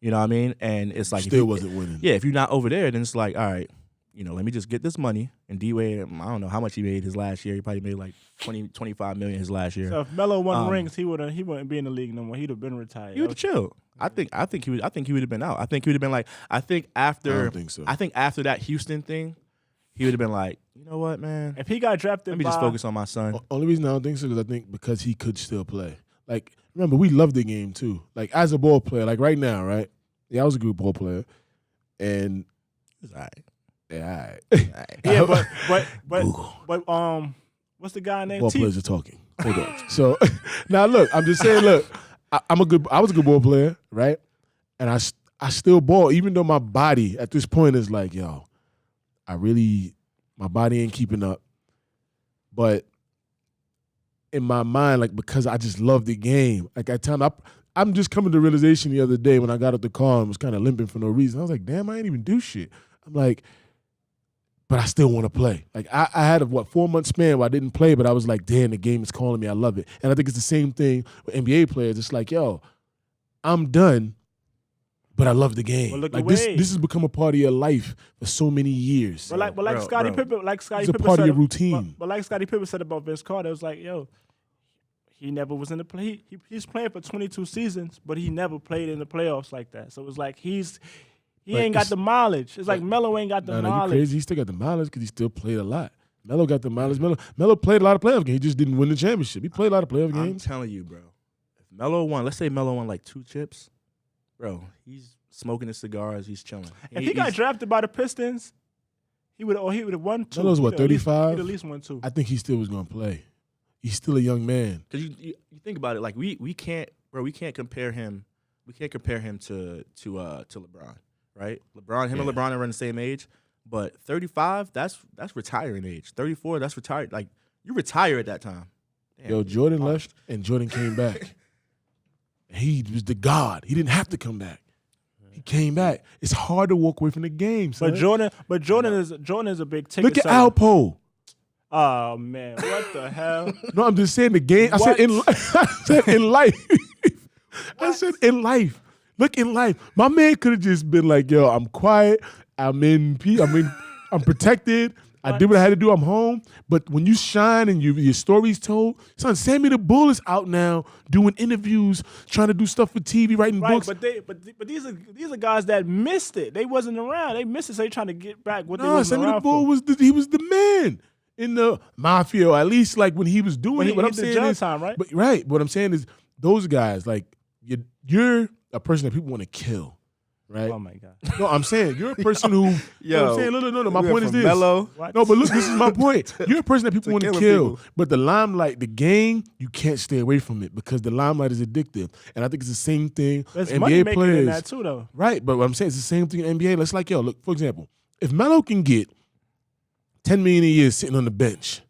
You know what I mean? And it's like still wasn't winning. Yeah, if you're not over there, then it's like, all right, you know, let me just get this money. And D-Wade, I don't know how much he made his last year. He probably made like 25 million his last year. So if Melo won rings, he wouldn't be in the league no more. He'd have been retired. He would have chilled. I think he would have been out. I think he would have been like. I think after that Houston thing, he would have been like, you know what, man? If he got drafted, let me just focus on my son. Only reason I don't think so is I think because he could still play. Like, remember, we love the game too. Like, as a ball player, like right now, right? Yeah, I was a good ball player, and it's all right. Yeah, all right. Yeah, but what's the guy named? Ball players are talking. Hold on. So now, look, I'm just saying, look, I was a good ball player, right? And I still ball, even though my body at this point is like, yo. My body ain't keeping up. But in my mind, like, because I just love the game. Like, at times, I'm just coming to the realization the other day when I got out the car and was kind of limping for no reason. I was like, damn, I ain't even do shit. I'm like, but I still want to play. Like, I had a, 4-month span where I didn't play, but I was like, damn, the game is calling me. I love it. And I think it's the same thing with NBA players. It's like, yo, I'm done. But I love the game. Well, like this has become a part of your life for so many years. But like Scottie Pippen, it's a part of your routine. But like Scottie Pippen said about Vince Carter, it was like, yo, he never was in the play. He's playing for 22 seasons, but he never played in the playoffs like that. So it was like he ain't got the mileage. It's like Melo ain't got the mileage. You crazy? He still got the mileage because he still played a lot. Melo got the mileage. Melo played a lot of playoff games. He just didn't win the championship. He played a lot of playoff games. I'm telling you, bro. If Melo won, let's say Melo won like 2 chips. Bro, he's smoking his cigars. He's chilling. If he got drafted by the Pistons, he would have won 2. Melo's what, 35? He'd at least won 2. I think he still was going to play. He's still a young man. Because you think about it, like we can't compare him. We can't compare him to LeBron, right? And LeBron are around the same age, but 35, that's retiring age. 34, that's retired. Like you retire at that time. Damn, yo, Jordan left and Jordan came back. He was the god. He didn't have to come back. He came back. It's hard to walk away from the game, son. But Jordan is a big ticket. Look at Alpo. Oh man, what the hell? No, I'm just saying the game. What? I said in life. I said in life. Look in life. My man could have just been like, yo, I'm quiet. I'm in peace. I'm protected. I did what I had to do. I'm home. But when you shine and your story's told, son, Sammy the Bull is out now doing interviews, trying to do stuff for TV, writing books. But these are guys that missed it. They wasn't around. They missed it, so they trying to get back what they wasn't Sammy the around Bull for. was the man in the mafia, or at least like when he was doing it. What I'm saying is, time, right? But what I'm saying is, those guys, like you're a person that people want to kill. Right? Oh my God! No, I'm saying you're a person who. I'm saying, no. My point is this. Melo. No, but look, this is my point. You're a person that people want to kill, people. but the limelight, the game, you can't stay away from it because the limelight is addictive. And I think it's the same thing. There's NBA money making players, in that too, though. right? But what I'm saying it's the same thing in NBA. Let's look, for example, if Melo can get $10 million a year sitting on the bench,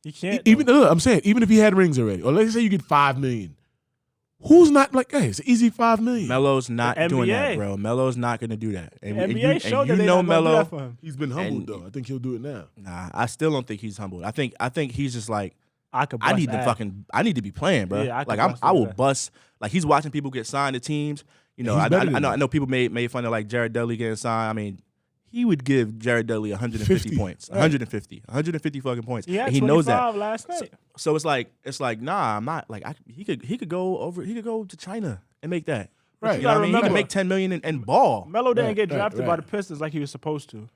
You can't. I'm saying even if he had rings already, or let's say you get $5 million. Who's not like, hey, it's an easy $5 million. Melo's not The doing NBA. that, bro. Melo's not going to do that. And, NBA showed that you they know not gonna do Melo. that for him. He's been humbled And- though. I think he'll do it now. Nah, I still don't think he's humbled. I think he's just like, I could. I need bust to ass. I need to be playing, bro. Yeah, I could like bust I will that. bust. Like he's watching people get signed to teams. You know, He's I better than that. know people made fun of like Jared Dudley getting signed. I mean, he would give Jared Dudley 150 50. points, Right. 150 fucking points. He had And he knows that. 25 last night. So it's like, nah, I'm not like he could go to China and make that. Right. You know what I mean? He Remember- can make 10 million and ball. Melo didn't Right, get right, drafted by right. the Pistons like he was supposed to.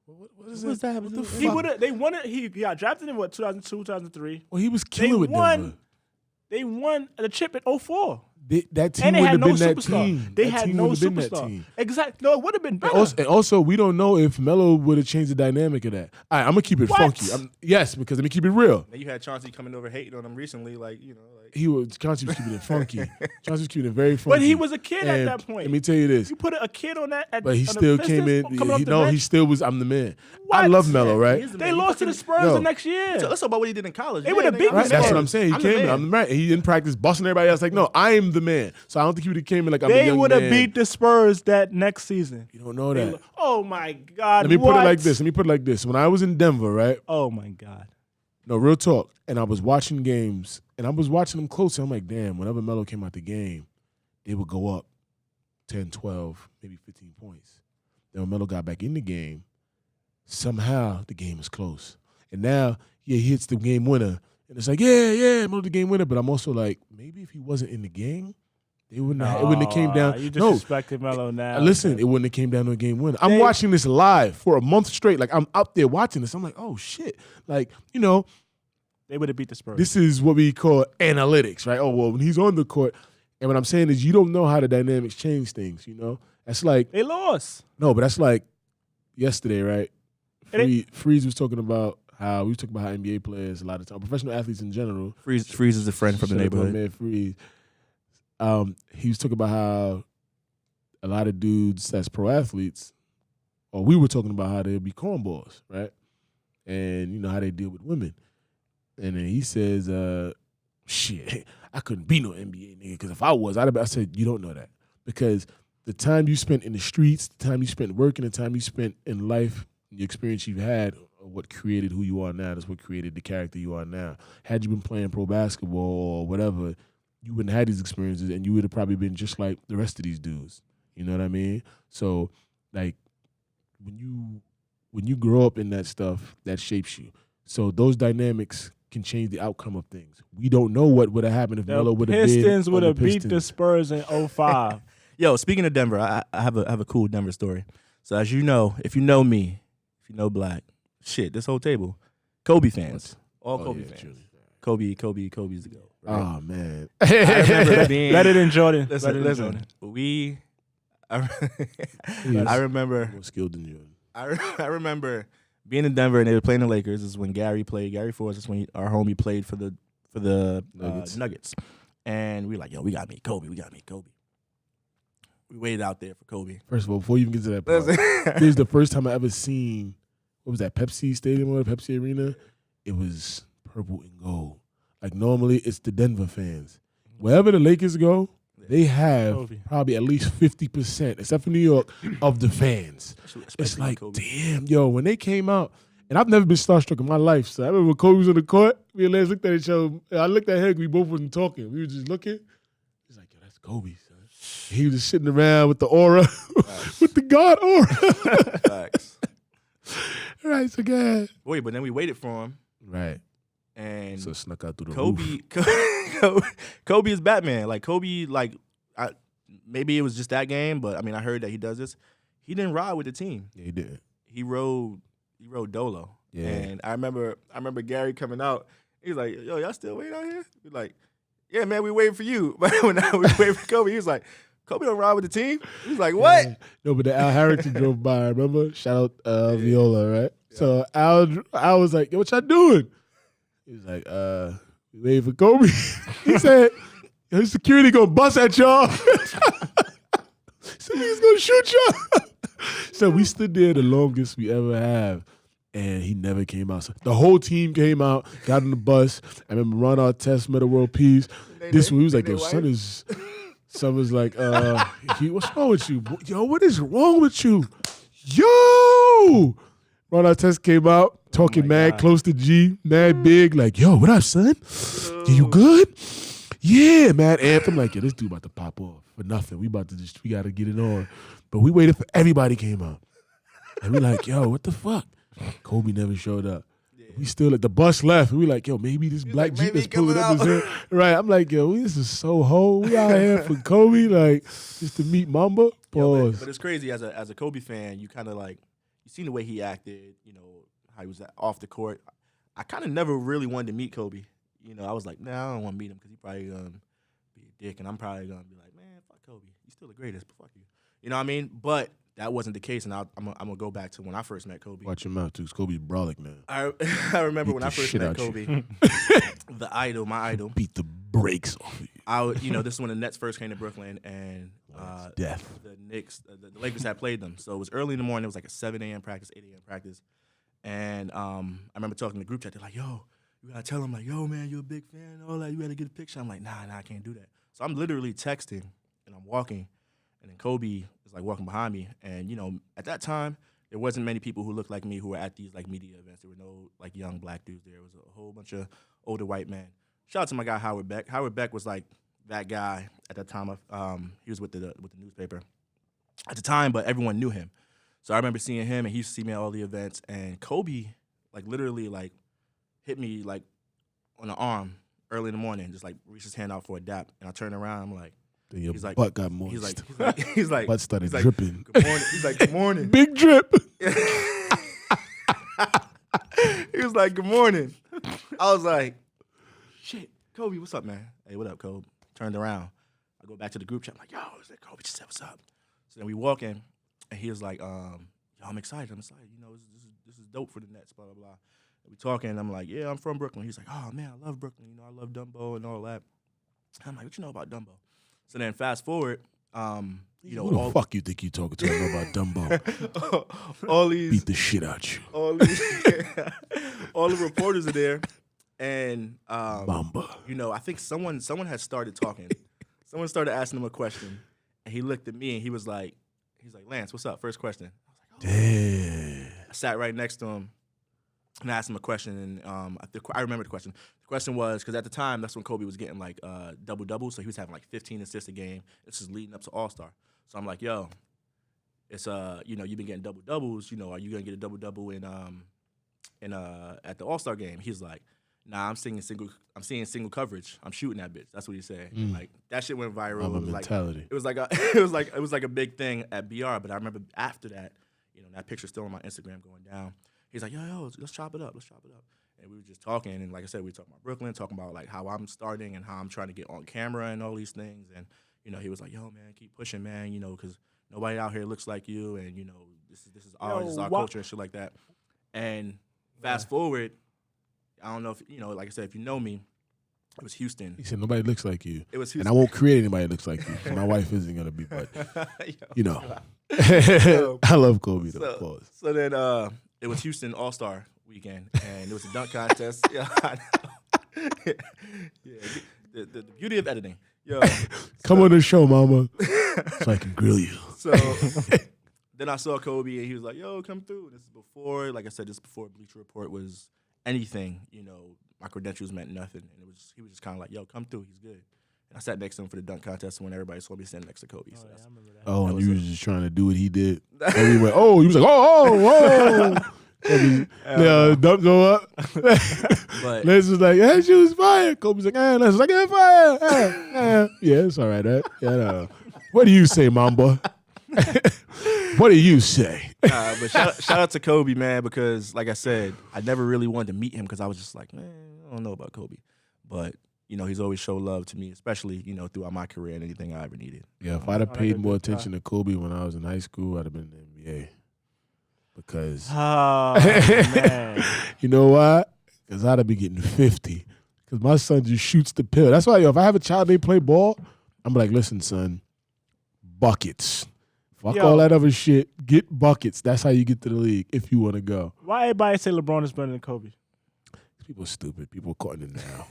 What What's that? What the He would have. They won it. He got drafted in 2002, 2003. Well, he was They killing with won. Denver. They won the chip in 04. That team And they would had have no been that superstar. team. They That had team no would have been that superstar. team. Exactly. No, it would have been better. And also, we don't know if Melo would have changed the dynamic of that. All right, I'm gonna keep it What? funky. Yes, because let me keep it real. And you had Chauncey coming over hating on him recently, like Chauncey was keeping it funky. Chauncey was keeping it very funky. But he was a kid at And that point. Let me tell you this. You put a kid on that. But he on the still came in. Pistons, coming off the bench. He still was. I'm the man. I What? love Melo, right? He's the They man. lost to the Spurs Yo. the next year. So let's talk about what he did in college. They would've beat nigga, the Right? That's man. what I'm saying. He I'm came the in. man. I'm the man. He didn't practice busting everybody else. Like, no, I am the man. So I don't think he would have came in like I'm a They young would have man. beat the Spurs that next season. You don't know that. Oh my God! Let me put what? it like this. When I was in Denver, right? Oh my God! No, real talk. And I was watching games, and I was watching them close. And I'm like, damn, whenever Melo came out the game, they would go up 10, 12, maybe 15 points. Then when Melo got back in the game, somehow the game is close. And now, he hits the game winner. And it's like, yeah, Melo the game winner. But I'm also like, maybe if he wasn't in the game, it wouldn't have came down. You No, disrespected Melo now. listen, it wouldn't have came down to a game winner. I'm watching this live for a month straight. Like, I'm out there watching this. I'm like, oh, shit. Like, They would have beat the Spurs. this is what we call analytics, right? Oh, well, when he's on the court. And what I'm saying is you don't know how the dynamics change things, That's like, They lost. no, but that's like yesterday, right? And Freeze was talking about how NBA players a lot of time, professional athletes in general. Freeze is a friend from the Shut up, my neighborhood. man, Freeze. He was talking about how a lot of dudes that's pro athletes, or we were talking about how they'll be cornballs, right? And how they deal with women. And then he says, shit, I couldn't be no NBA nigga, because if I was, I said, you don't know that. Because the time you spent in the streets, the time you spent working, the time you spent in life, the experience you've had, are what created who you are now. That's what created the character you are now. Had you been playing pro basketball or whatever, you wouldn't have had these experiences, and you would have probably been just like the rest of these dudes. You know what I mean? So, like, when you grow up in that stuff, that shapes you. So those dynamics can change the outcome of things. We don't know what would have happened if Melo would have been. Pistons would on have beat the Pistons. Spurs in 05. Yo, speaking of Denver, I have a cool Denver story. So as you know, if you know me, if you know Black, shit, this whole table, Kobe fans, all Kobe fans. truly. Kobe's the GOAT. Right? Oh man, I remember being. Let it in Jordan. Listen. I remember. more skilled than you. I remember being in Denver and they were playing the Lakers. This is when Gary played. Gary Force is when our homie played for the Nuggets. And we were like, yo, we got to meet Kobe. We waited out there for Kobe. First of all, before you even get to that part, this is the first time I ever seen, what was that, Pepsi Stadium or Pepsi Arena? It was purple and gold. Like normally it's the Denver fans. Wherever the Lakers go, they have Kobe. probably at least 50%, except for New York, of the fans. It's Especially like, Kobe. damn, yo, when they came out, and I've never been starstruck in my life. So I remember when Kobe was on the court, me and Lance looked at each other. I looked at him, we both wasn't talking. We were just looking. He's like, yo, that's Kobe, son. He was just sitting around with the aura, with the God aura. Facts. Right, so good. Wait, but then we waited for him, Right. and So snuck out through the roof. Kobe is Batman. Like Kobe, maybe it was just that game, but I mean, I heard that he does this. He didn't ride with the team. Yeah, he did. He rode Dolo. Yeah. And I remember Gary coming out. He was like, "Yo, y'all still waiting out here?" We're like, "Yeah, man, we waiting for you." But when I was waiting for Kobe, he was like, "Kobe don't ride with the team." He was like, "What?" Yeah. No, but the Al Harrington drove by. Remember? Shout out Viola, right? Yeah. So Al was like, "Yo, what y'all doing?" He was like, "We waiting for Kobe." He said, "Yo, security gonna bust at y'all." So he's gonna shoot y'all. So we stood there the longest we ever have. And he never came out. So the whole team came out, got on the bus. I remember Ron Artest, Meta World Peace. This one, he was like, "Yo, son was like, what's wrong with you? Yo, what is wrong with you? Yo!" Ron Artest came out, talking mad, close to G, mad big, like, "Yo, what up, son? You good?" Yeah, man. Anthem, like, "Yo, this dude about to pop off for nothing. We got to get it on." But we waited for everybody came out. And we like, "Yo, what the fuck?" Kobe never showed up. Yeah. We still at the bus left. We like, "Yo, maybe this black Jeep is pulling up his head." Right. I'm like, "Yo, this is so hoe. We out here for Kobe, like, just to meet Mamba." Pause. But it's crazy as a Kobe fan, you kind of like, you seen the way he acted, you know, how he was off the court. I kind of never really wanted to meet Kobe. You know, I was like, "Nah, I don't want to meet him because he's probably going to be a dick. And I'm probably going to be like, man, fuck Kobe. He's still the greatest, but fuck you." You know what I mean? But that wasn't the case, and I'm gonna go back to when I first met Kobe. Watch your mouth, too. Kobe's brolic, man. I remember when I first met Kobe, the idol, my idol. Beat the brakes off of you. This is when the Nets first came to Brooklyn, and death. The Knicks, the Lakers had played them, so it was early in the morning. It was like a 7 a.m. practice, 8 a.m. practice, and I remember talking to the group chat. They're like, "Yo, you gotta tell him, like, yo, man, you're a big fan, all that. You gotta get a picture." I'm like, nah, I can't do that. So I'm literally texting, and I'm walking. And then Kobe is like walking behind me, and you know, at that time, there wasn't many people who looked like me who were at these like media events. There were no like young black dudes there. It was a whole bunch of older white men. Shout out to my guy Howard Beck. Howard Beck was like that guy at that time. He was with the newspaper at the time, but everyone knew him. So I remember seeing him, and he used to see me at all the events. And Kobe, like literally, like hit me like on the arm early in the morning, just like reached his hand out for a dap, and I turned around. I'm like. Then your he's like, butt got moist. He's like, butt started like, dripping. Good morning. He's like, "Good morning." Big drip. He was like, "Good morning." I was like, "Shit, Kobe, what's up, man?" "Hey, what up, Kobe?" Turned around. I go back to the group chat. I'm like, "Yo, is that Kobe just said what's up?" So then we walk in, and he was like, "Yo, I'm excited. You know, this is dope for the Nets, blah, blah, blah." And we talking, and I'm like, "Yeah, I'm from Brooklyn." He's like, "Oh, man, I love Brooklyn. You know, I love Dumbo and all that." I'm like, "What you know about Dumbo?" So then fast forward, you know, who the fuck you think you talking to him about Dumbo? all these beat the shit out you. All the reporters are there, and Mamba. you know, I think someone had started talking. Someone started asking him a question, and he looked at me and he was like, "Lance, what's up? First question." I was like, "Oh." Damn. I sat right next to him. And I asked him a question, and I remember the question. The question was, because at the time, that's when Kobe was getting, like, double-doubles, so he was having, like, 15 assists a game. This is leading up to All-Star. So I'm like, "Yo, it's, you know, you've been getting double-doubles. You know, are you going to get a double-double at the All-Star game?" He's like, "Nah, I'm seeing single coverage. I'm shooting that bitch." That's what he said. Like, that shit went viral. Mamba mentality. It was like a big thing at BR, but I remember after that, you know, that picture's still on my Instagram going down. He's like, yo, let's chop it up. And we were just talking, and like I said, we were talking about Brooklyn, talking about like how I'm starting and how I'm trying to get on camera and all these things. And, you know, he was like, "Yo, man, keep pushing, man, you know, because nobody out here looks like you, and, you know, this is ours, this is our culture and shit like that." And fast forward, I don't know if, you know, like I said, if you know me, it was Houston. He said, "Nobody looks like you." It was Houston. And I won't create anybody that looks like you. My wife isn't going to be, but, you know. I love Kobe, though. Pause. So then it was Houston All-Star weekend, and it was a dunk contest. Yeah, I know. Yeah, the beauty of editing. Yo, come on the show, mama, so I can grill you. So then I saw Kobe, and he was like, "Yo, come through." This is before, like I said, this is before Bleacher Report was anything. You know, my credentials meant nothing, and he was just kind of like, "Yo, come through. He's good." I sat next to him for the dunk contest when everybody saw me standing next to Kobe. So I remember that. Oh, That and was you a- was just trying to do what he did. Kobe went, oh, he was like, oh. Kobe, dump go up. but Les was like, hey, she was fire. Kobe's like, Les was like, yeah, fire. Yeah, it's all right. No. What do you say, Mamba? What do you say? but shout out to Kobe, man, because like I said, I never really wanted to meet him because I was just like, man, I don't know about Kobe. But, he's always showed love to me, especially, throughout my career and anything I ever needed. Yeah, if I'd have that's paid a more good guy. attention to Kobe when I was in high school, I'd have been in the NBA. Because, Oh, man. you know why? Because I'd have been getting 50. Because my son just shoots the pill. That's why, if I have a child, they play ball, I'm like, listen, son, buckets. Fuck all that other shit. Get buckets. That's how you get to the league if you want to go. Why everybody say LeBron is better than Kobe? People are stupid. People are caught in it now.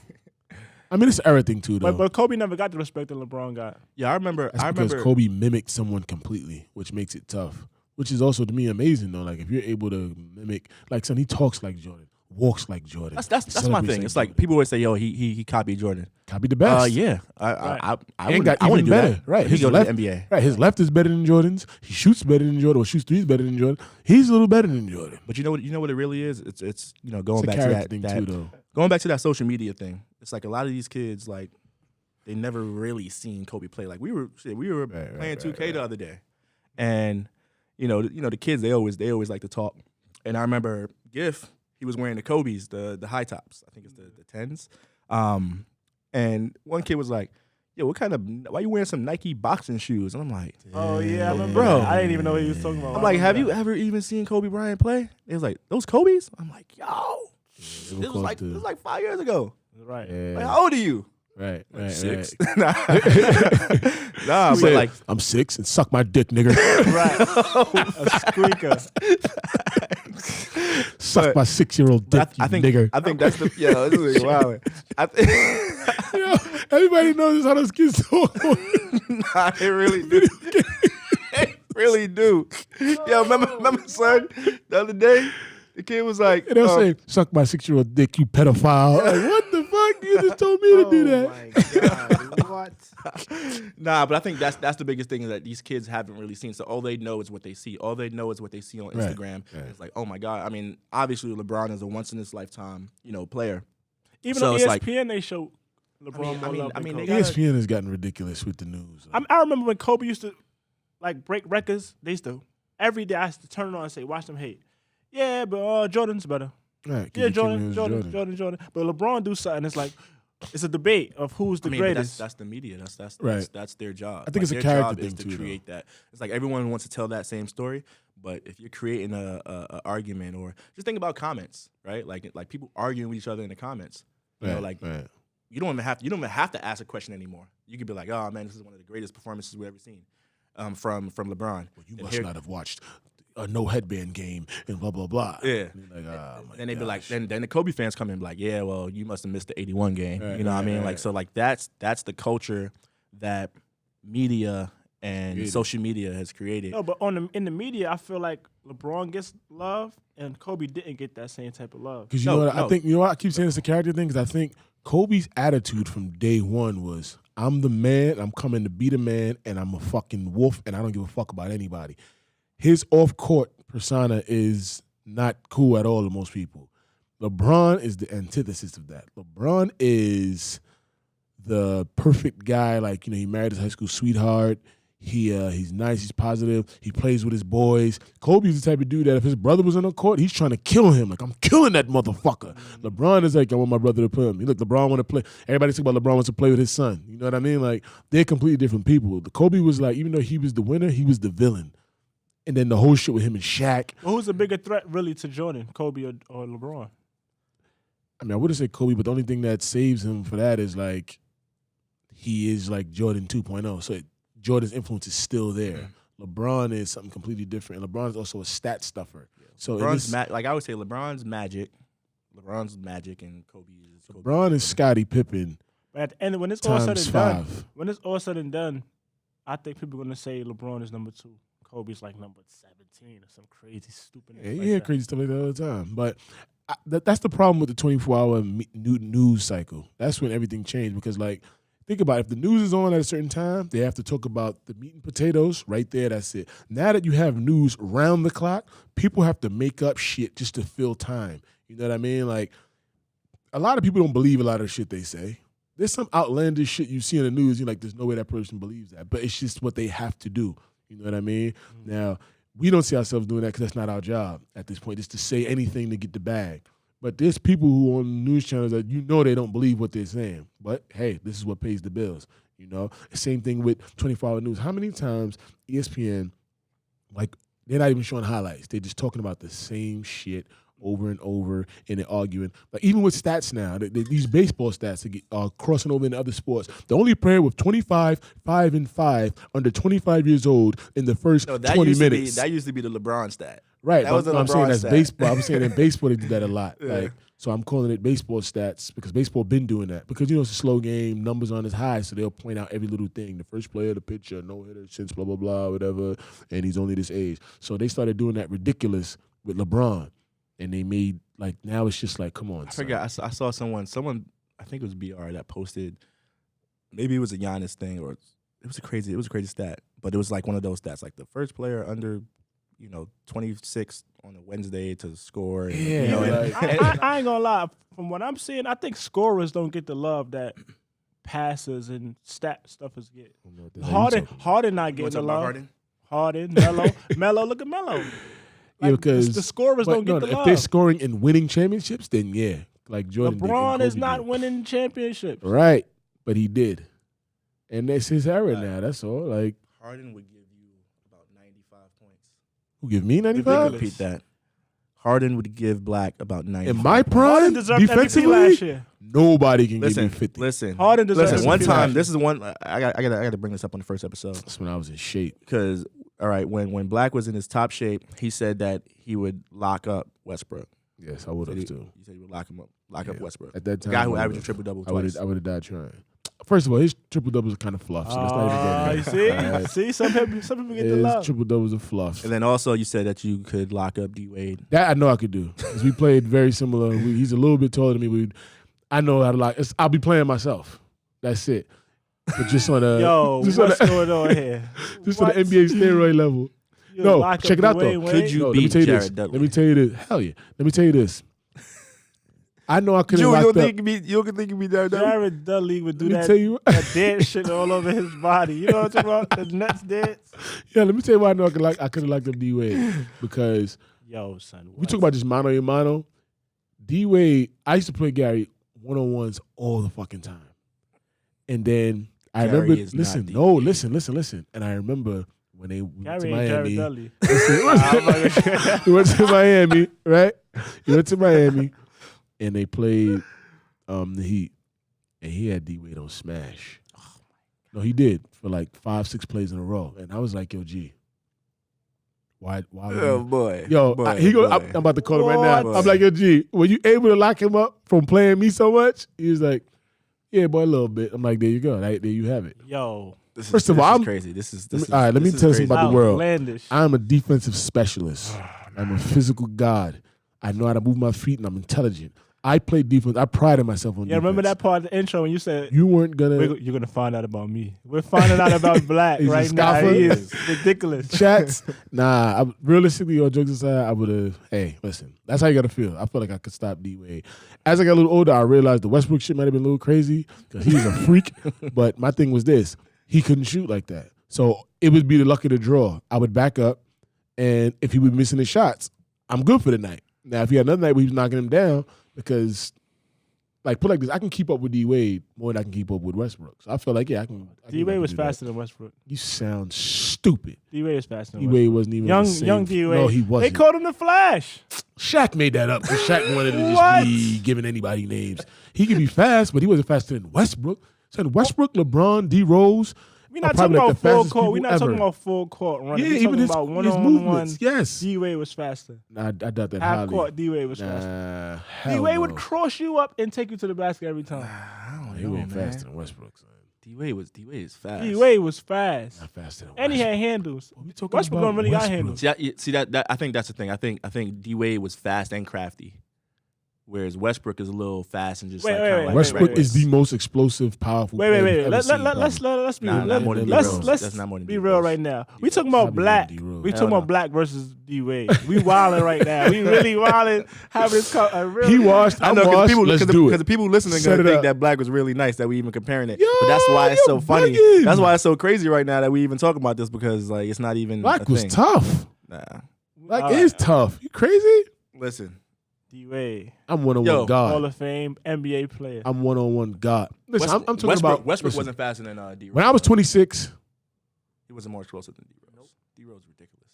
I mean, it's everything too, though. But Kobe never got the respect that LeBron got. Yeah, I remember. That's because Kobe mimicked someone completely, which makes it tough. Which is also, to me, amazing, though. Like, if you're able to mimic, like, son, he talks like Jordan, walks like Jordan. That's my thing. It's like people always say, yo, he copied Jordan. Copied the best. Yeah. Right. I And want got to even do better. that. Right. He His go to left, the NBA. Right. His left is better than Jordan's. He shoots better than Jordan, or shoots threes better than Jordan. He's a little better than Jordan. But you know what it really is? It's going It's a back to character that, thing, that too, though. going back to that social media thing. It's like a lot of these kids, like, they never really seen Kobe play. Like we were playing 2K the other day, and the kids they always like to talk. And I remember Giff, he was wearing the Kobe's, the high tops. I think it's the 10s. And one kid was like, yo, why you wearing some Nike boxing shoes? And I'm like, Oh, yeah, I remember. Bro. That. I didn't even know what he was talking about. I'm like, have you ever even seen Kobe Bryant play? They was like, those Kobe's? I'm like, yo, this was like 5 years ago. Right. Like, how old are you? Right. 6. Right. Nah, He but said, like, I'm 6 and suck my dick, nigga. Right. A squeaker. Suck my 6-year-old dick, I think nigger. I think that's the this is wild. Everybody knows how those kids talk. Nah, they really do. They really do. Yo, remember, son, the other day, the kid was like, And they'll say, suck my 6-year-old dick, you pedophile. Like, what the fuck? You just told me to do that. my God. What? nah, but I think that's the biggest thing that these kids haven't really seen. So all they know is what they see. All they know is what they see on Right, Instagram. right. It's like, oh my God. I mean, obviously LeBron is a once in his lifetime, player. Even So on it's ESPN, like- they show LeBron more love than they Kobe. gotta- ESPN has gotten ridiculous with the news. I remember when Kobe used to break records. They used to every day. I used to turn it on and say, "Watch them hate." Yeah, but Jordan's better. Right, 'cause Yeah, the kid Jordan. But LeBron do something. It's like it's a debate of who's the But greatest. that's the media. Right. That's their job. I think it's a their character job thing is to too, though. create that. It's like everyone wants to tell that same story, but if you're creating a argument or just think about comments, right? Like people arguing with each other in the comments. You know, like right. you don't even have to ask a question anymore. You could be like, oh man, this is one of the greatest performances we've ever seen from LeBron. Well, you must not have watched a no headband game and blah blah blah. Yeah. And you're like, oh, my Then they'd be like, gosh. then the Kobe fans come in and be like, yeah, well, you must have missed the 81 game. Right, You know what I right, mean? right. Like, so like that's the culture that media and Created. social media has created. No, but in the media, I feel like LeBron gets love and Kobe didn't get that same type of love. Because you No, know what? no. I think, you know what? I keep saying it's a character thing because I think Kobe's attitude from day one was, I'm the man, I'm coming to be the man, and I'm a fucking wolf, and I don't give a fuck about anybody. His off-court persona is not cool at all to most people. LeBron is the antithesis of that. LeBron is the perfect guy. Like, he married his high school sweetheart. He's nice, he's positive, he plays with his boys. Kobe's the type of dude that if his brother was on the court, he's trying to kill him. Like, I'm killing that motherfucker. LeBron is like, I want my brother to play him. Look, LeBron want to play. Everybody talk about LeBron wants to play with his son. You know what I mean? Like, they're completely different people. The Kobe was like, even though he was the winner, he was the villain. And then the whole shit with him and Shaq. Well, who's a bigger threat really to Jordan, Kobe or LeBron? I mean, I wouldn't say Kobe, but the only thing that saves him for that is like he is like Jordan 2.0. So Jordan's influence is still there. LeBron is something completely different. And LeBron is also a stat stuffer. So LeBron's like I would say, LeBron's magic, and Kobe is Kobe. LeBron is Scottie Pippen But at the end, when it's all said times and done, 5. when it's all said and done, I think people are gonna say LeBron is number 2. Kobe's like number 17 or some crazy stupid. Yeah, you hear crazy stuff like that all the time. But that's the problem with the 24-hour news cycle. That's when everything changed because, like, think about it. If the news is on at a certain time, they have to talk about the meat and potatoes right there. That's it. Now that you have news round the clock, people have to make up shit just to fill time. You know what I mean? Like, a lot of people don't believe a lot of the shit they say. There's some outlandish shit you see in the news. You're like, there's no way that person believes that. But it's just what they have to do. You know what I mean? Mm-hmm. Now, we don't see ourselves doing that because that's not our job at this point, just to say anything to get the bag. But there's people who on news channels that they don't believe what they're saying. But, hey, this is what pays the bills, you know? Same thing with 24-hour news. How many times ESPN, like, they're not even showing highlights. They're just talking about the same shit over and over, and they're arguing. Like, even with stats now, these baseball stats are crossing over into other sports. The only player with 25, 5, and 5 under 25 years old in the first 20 minutes. That used to be the LeBron stat. Right. That was the I'm saying LeBron that's stat. baseball. I'm saying in baseball they do that a lot. Yeah. Like, so I'm calling it baseball stats because baseball been doing that. Because, it's a slow game, numbers aren't as high, so they'll point out every little thing. The first player, the pitcher, no-hitter since blah, blah, blah, whatever, and he's only this age. So they started doing that ridiculous with LeBron, and they made, like, now it's just like, come on. I forgot. I saw someone, I think it was BR that posted, maybe it was a Giannis thing, or it was a crazy stat, but it was like one of those stats, like the first player under 26 on a Wednesday to score. And, Yeah. I ain't gonna lie. From what I'm seeing, I think scorers don't get the love that passers and stat stuffers get. Harden not getting the love. Harden, Melo. Look at Melo. Yeah, because the scorers don't get the if love. they're scoring and winning championships, then yeah, like Jordan. LeBron did is and not Kobe did. winning championships. Right, but he did, and that's his era now. That's all. Like, Harden would give you about 95 points. who give me Ridiculous. 95? Repeat that. Harden would give Black about 90. In my Harden prime, deserved MVP last defensively, year. nobody can give me 50. Listen. Harden deserved Listen, MVP one last time, year. this is one, I got to bring this up on the first episode. That's when I was in shape. Because, all right, when Black was in his top shape, he said that he would lock up Westbrook. Yes, I would have too. He said he would lock up Westbrook. At that time, The guy who I averaged a would've- triple-double I would twice. have died trying. First of all, his triple doubles are kind of fluff. So let's not even go there. You see, some people get the His love. triple doubles are fluff. And then also you said that you could lock up D-Wade. That I know I could do because we played very similar. He's a little bit taller than me. I know how to lock. I'll be playing myself. That's it. But just on a Yo, just what's on a, going on here? just on the NBA steroid level. You No, lock check up it out Dwayne though. Wade? Could you No, let me beat tell you this. Jared Dudley? Let me tell you this. Hell yeah. Let me tell you this. I know I could have locked up. you don't think you beat Jared Jared Dudley would do Let me that, tell you. that dead shit all over his body. You know what I'm talking about? The nuts dead. Yeah, let me tell you why I know I could have locked up D-Wade because Yo, son. we talk about just mano a mano. D-Wade, I used to play Gary one-on-ones all the fucking time. And then I Gary remember, is not listen. And I remember when they went to Gary ain't Jared Miami. Dudley. We went to Miami, right? We went to Miami, and they played the Heat, and he had D-Wade on smash. No, he did for like 5-6 plays in a row, and I was like, "Yo, G, why?" Oh boy, Yo, boy, I'm about to call him right now. What? I'm like, "Yo, G, were you able to lock him up from playing me so much?" He was like, "Yeah, boy, a little bit." I'm like, "There you go. There you have it." Yo. First of all, this is I'm crazy. This is all right. Let me tell you something about the world. Outlandish. I'm a defensive specialist. I'm a physical god. I know how to move my feet, and I'm intelligent. I play defense. I prided myself on defense. Yeah, remember that part of the intro when you said, You weren't gonna you're going to find out about me. We're finding out about Black He's a right now. scoffer. He is ridiculous. chats. Nah, realistically, all jokes aside, I would have. Hey, listen, that's how you gotta feel. I feel like I could stop D-Wade. As I got a little older, I realized the Westbrook shit might have been a little crazy because he's a freak. But my thing was this: he couldn't shoot like that, so it would be the luck of the draw. I would back up, and if he was missing his shots, I'm good for the night. Now, if he had another night where he was knocking him down, because like put like this, I can keep up with D-Wade more than I can keep up with Westbrook. So I feel like I can. D-Wade was do that. faster than Westbrook. You sound stupid. D-Wade was faster than D-Wade Westbrook. wasn't even the same. Young D-Wade. No, he wasn't. They called him the Flash. Shaq made that up because Shaq wanted to just What? be giving anybody names. He could be fast, but he wasn't faster than Westbrook. So Westbrook, LeBron, D Rose. We're not are talking probably about like the full fastest court. We're people not ever. talking about full court running. Yeah, We're even talking his, about his one-on-one. movements. Yes. D-Wade was faster. Nah, I doubt that Half highly. court, D-Wade was faster. Nah, hell D-Wade no. would cross you up and take you to the basket every time. I don't He know, went man. faster than Westbrook, son. D-Wade is fast. D-Wade was fast. Not faster than And he Westbrook. had handles. What we talking Westbrook about don't really got Westbrook? handles. See that I think that's the thing. I think D-Wade was fast and crafty. whereas Westbrook is a little fast and just Wait, like wait, kind wait, of like Westbrook wait. is the most explosive, powerful. Wait. player you've ever seen, Let's probably. be Nah, not more than let's D-Rose. let's That's not more than be D-Rose. real right now. We talking Probably about black. D-Rose. We Hell talking no. about black versus D Wade. We wilding right now. We really wilding. Having this He washed. I I'm know washed. because Let's do it. the people listening Set gonna it think up. that Black was really nice that we even comparing it. Yo, but that's why it's so you're funny. bugging. That's why it's so crazy right now that we even talk about this because like it's not even Black a was thing. tough. Nah, Black is tough. You crazy? listen, D Wade, I'm one on Yo, one God. Hall of Fame NBA player. I'm one on one God. Listen, I'm talking Westbrook, about Westbrook listen, wasn't faster than D. When I was 26, he wasn't more explosive than D. Rose. D. Rose was ridiculous.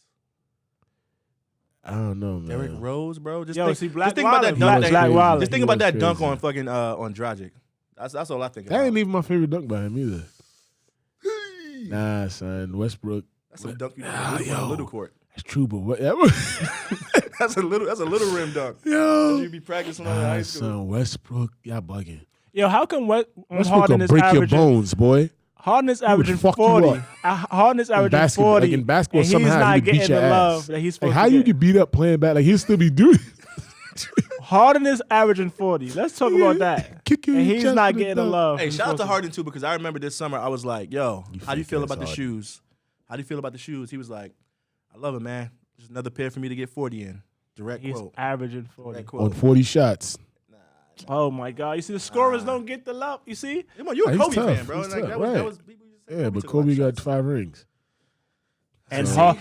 I don't know, man. Derrick Rose, bro. Just Yo, think, see, Black just think about that Wildin', dunk. Black that- Wildin'. Just think He about was that dunk crazy. on fucking on Dragic. That's all I think that about. ain't even my favorite dunk by him either. Nah, son. Westbrook. That's a dunk you Ah, do on a yo. little court. That's true, but what? That's a little rim dunk. Yo. You be practicing on in high school. Son, Westbrook. Y'all bugging. Yo, how come Westbrook Harden will is break your averaging? bones, boy. Harden is averaging fuck you 40. up. Harden is averaging basketball, 40. like in basketball, and he's somehow not he could beat getting your the ass. love that he's Like, supposed how to you get. get beat up playing back? Like, he'll still be doing Harden is averaging 40. Let's talk about that. Kick you in And the he's chest not with a getting the dunk. love. Hey, he's shout out to supposed Harden too because I remember this summer I was like, "Yo, how do you feel fake about the ass shoes? How do you feel about the shoes?" He was like, "I love it, man. Just another pair for me to get 40 in." Direct He's quote. averaging 40. Direct on quote. 40 shots. Oh my God! You see, the scorers don't get the love. You see, Come on, you a He's Kobe tough. fan, bro. He's And, like, tough, that was right. people used to say Yeah, but took a lot Kobe of got shots. 5 rings. and So-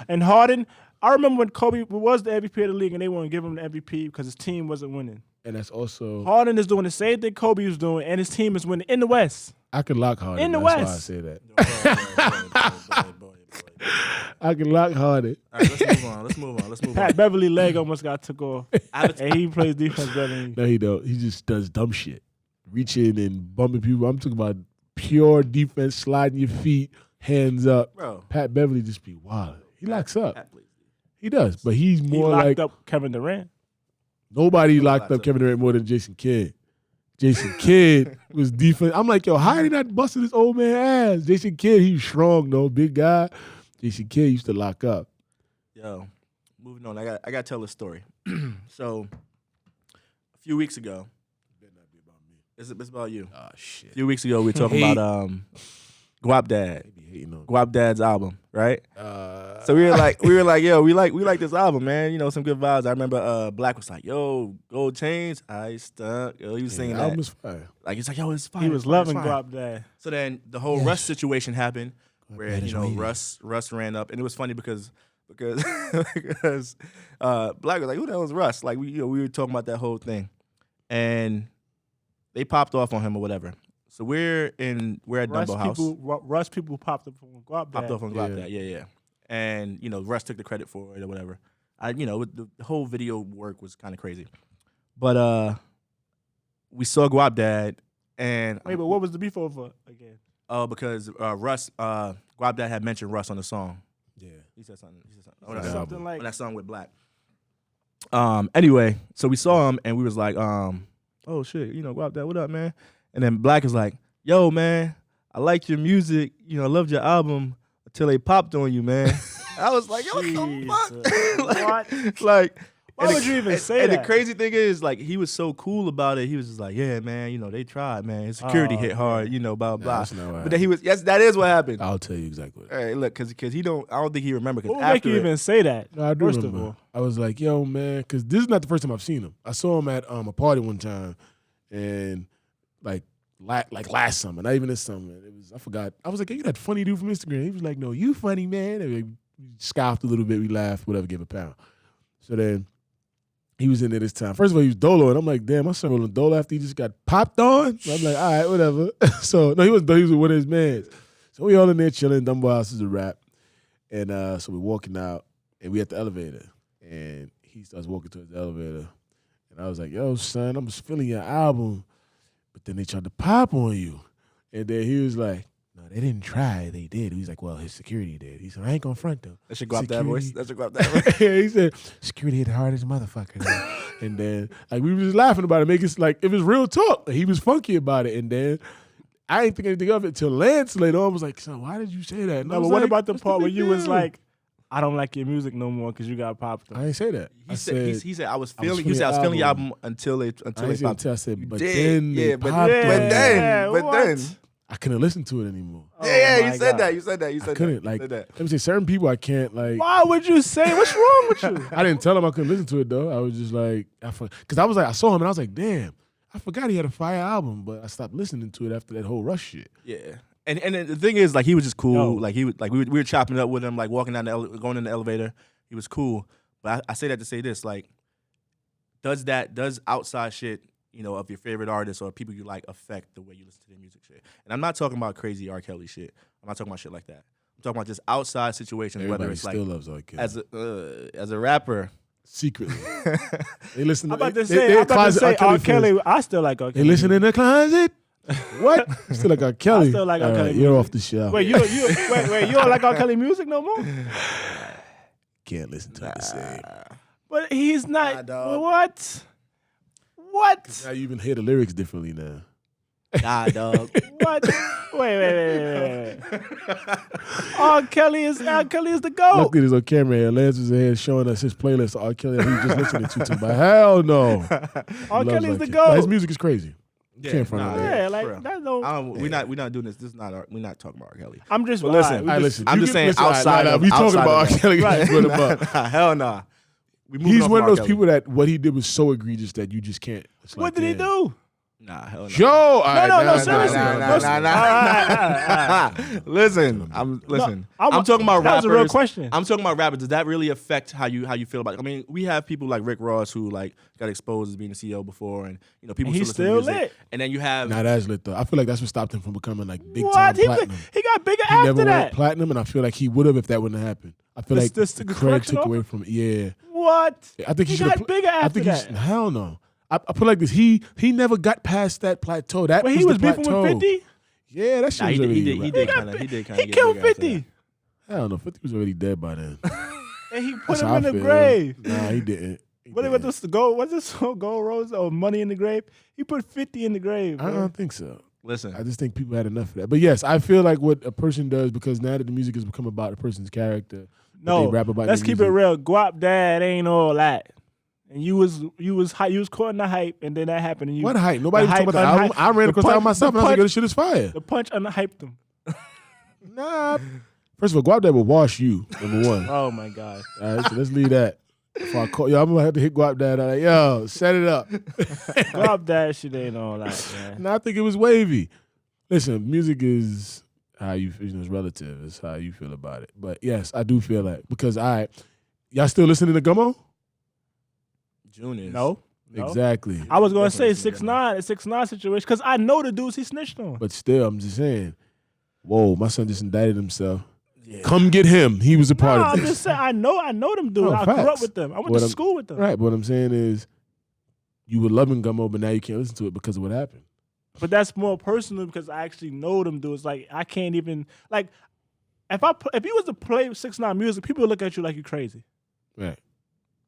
and Harden. I remember when Kobe was the MVP of the league, and they wouldn't give him the MVP because his team wasn't winning. And that's also, Harden is doing the same thing Kobe was doing, and his team is winning in the West. I could lock Harden. In the That's West. why I say that. Boy. I can lock Harden. All right, let's move on. Pat Beverly leg almost got took off, I have a- and he plays defense better than you. No, he don't. He just does dumb shit. Reaching and bumping people. I'm talking about pure defense, sliding your feet, hands up. Bro, Pat Beverly just be wild. He locks up. Pat, please. He does. But he's He more locked like, up Kevin Durant. nobody Nobody locked locked up up. Kevin Durant more than Jason Kidd. Jason Kidd was defense. I'm like, yo, how he not busting this old man ass? Jason Kidd, he was strong though, big guy. Jason Kidd used to lock up. Yo, moving on. I got to tell a story. So, a few weeks ago, it's about you. Oh shit. A few weeks ago, we were talking Hate. about Guap Dad, They be hating on. Guap Dad's album, right? So we were like, yo, we like this album, man. You know, some good vibes. I remember Black was like, yo, gold chains, I stuck. Yo, he was singing the that. album is fire. Like he's like, yo, it's fine. He was it's fine, loving it's fine. Guap Dad. So then the whole Yes. Russ situation happened, where Dad you is know waiting. Russ ran up, and it was funny because because Black was like, who the hell is Russ? Like we were talking about that whole thing, and they popped off on him or whatever. So we're at Dumbo House. Russ people popped up from Guap Dad. Popped off on Guap Yeah. Dad, yeah. And Russ took the credit for it or whatever. The whole video work was kind of crazy, but we saw Guap Dad, and Wait, but what was the beef over again? because Russ Guap Dad had mentioned Russ on the song. Yeah. He said something. On that Something album. like On that song with Black. Anyway, so we saw him and we was like, oh shit, Guap Dad, what up, man? And then Black is like, yo, man, I like your music, I loved your album until they popped on you, man. I was like, yo, what the Jesus. fuck? What? Like, Why would you even say and that? the crazy thing is, like, he was so cool about it. He was just like, yeah, man, they tried, man. His security Oh, hit hard, blah, blah. that's not what But then he was, yes, that is what happened. I'll tell you exactly what. Hey, look, because I don't think he remembered. What Because would make after you even say that? No, I do First of remember. all, I was like, yo, man, because this is not the first time I've seen him. I saw him at a party one time, and like last summer, not even this summer. I forgot. I was like, hey, you that funny dude from Instagram. He was like, no, you funny, man. And we scoffed a little bit. We laughed, whatever, gave a pound. So then he was in there this time. First of all, he was Dolo, and I'm like, damn, my son rolling Dolo after he just got popped on. So I'm like, all right, whatever. So no, he was with one of his mans. So we all in there chilling. Dumbo House is a rap. And so we're walking out, and we at the elevator. And he starts walking towards the elevator. And I was like, yo, son, I'm just feeling your album. But then they tried to pop on you. And then he was like, no, they didn't try. They did. He was like, well, his security did. He said, I ain't going to front, though. That should go up that Security. voice. That should go up that voice. He said, security hit hard as a motherfucker. man." And then, like, we were just laughing about it, making it like, it was real talk. He was funky about it. And then I didn't think anything of it till Lance later on was like, son, why did you say that? And I no, but was what like, about the "What's part where big you was deal?" like, I don't like your music no more because you got popped. I ain't say that. He said I was feeling. feeling He said I was feeling the album. album until I they ain't say popped. until I said, but did. then Yeah, they but- popped but it. then- but what? then- I couldn't listen to it anymore. Oh Yeah, my you said God. that. You said that. You I said couldn't that. like. You said that. Let me say, certain people I can't like. Why would you say? What's wrong with you? I didn't tell him I couldn't listen to it though. I was just like, because I was like, I saw him and I was like, damn, I forgot he had a fire album, but I stopped listening to it after that whole Rush shit. Yeah. And the thing is, like, he was just cool. Yo. Like, he was like we were chopping it up with him, like walking down going in the elevator. He was cool. But I say that to say this, like, does outside shit, you know, of your favorite artists or people you like affect the way you listen to their music shit? And I'm not talking about crazy R. Kelly shit. I'm not talking about shit like that. I'm talking about just outside situations, Everybody whether it's still like loves R. Kelly. as a rapper. Secretly. They listen I'm to about to they- say, they I'm about to closet say R. fans. Kelly. I still like R. They Kelly. listen in the closet. What? Still like R. Kelly. still like R. All Kelly right, you're music. off the show. Wait, you don't like R. Kelly music no more? Can't listen to it the same. But he's not. Nah, dog. What? What? Now you even hear the lyrics differently now. Nah, dog. What? Wait. R. Kelly is the GOAT. Luckily, there's on camera here. Lance was ahead showing us his playlist of R. Kelly that he was just listening to. But hell no. R. He loves Kelly is the Kelly. GOAT. His music is crazy. You can't front on that. Yeah, for like real. that don't. We're not doing this. This is not. We're not talking about R. Kelly. I'm just But listen, we All right, just- listen. I'm you just can- saying listen, all right, outside nah, of- we talking outside about R. of that. Kelly. Right. Put him up. Hell nah. We moving He's off one of R. those Kelly. people that what he did was so egregious that you just can't. It's What like, did he damn. do? Nah, hell no. Yo, all right, no, seriously. Nah. Listen, I'm talking about That rappers. was a real question. I'm talking about rappers. Does that really affect how you feel about it? I mean, we have people like Rick Ross who like got exposed as being a CEO before, and you know people And he's still listen still to music. lit. And then you have Nah, that's lit though. I feel like that's what stopped him from becoming like big time What? platinum. He got bigger He after never that. went platinum, and I feel like he would have if that wouldn't have happened. I feel like This the the credit correction took offer? away from it. Yeah, What? I think He he got should bigger after that. Hell no. I put like this. He never got past that plateau. That But was he was the beefing plateau. with 50. Yeah, that shit Nah, was he already. did kind of. He killed 50, I don't know. 50 was already dead by then. and he put That's him how in I the feel. grave. Nah, he didn't. He What didn't. was this gold? What's this gold rose or money in the grave? He put 50 in the grave. I Bro. don't think so. Listen, I just think people had enough of that. But yes, I feel like what a person does because now that the music has become about a person's character. No, they rap about let's their keep it music. real. Guap Dad ain't all that. And you was caught in the hype, and then that happened. And you What hype? Nobody the was talking hype about the album. unhyped- I ran the across the album punch- myself the and I was like, punch- this shit is fire. the punch unhyped him. Nah. First of all, Guap Dad will wash you, number one. Oh my god. All right, so let's leave that. Before I call, yo, I'm gonna have to hit Guap Dad. I'm like, yo, set it up. Guap Dad shit ain't all that, man. And I think it was wavy. Listen, music is how you feel. It's relative. It's how you feel about it. But yes, I do feel like because y'all still listening to Gummo? June is No. Exactly. I was gonna say Definitely 6ix9ine, a 6ix9ine situation because I know the dudes he snitched on. But still, I'm just saying. Whoa, my son just indicted himself. Yeah. Come get him. He was a part No, of I'm this. just saying I know them dudes. No, I grew up facts. with them. I went What to I'm- school with them. Right, but what I'm saying is, you were loving Gummo, but now you can't listen to it because of what happened. But that's more personal because I actually know them dudes. Like I can't even like if you was to play 6ix9ine music, people would look at you like you crazy. Right.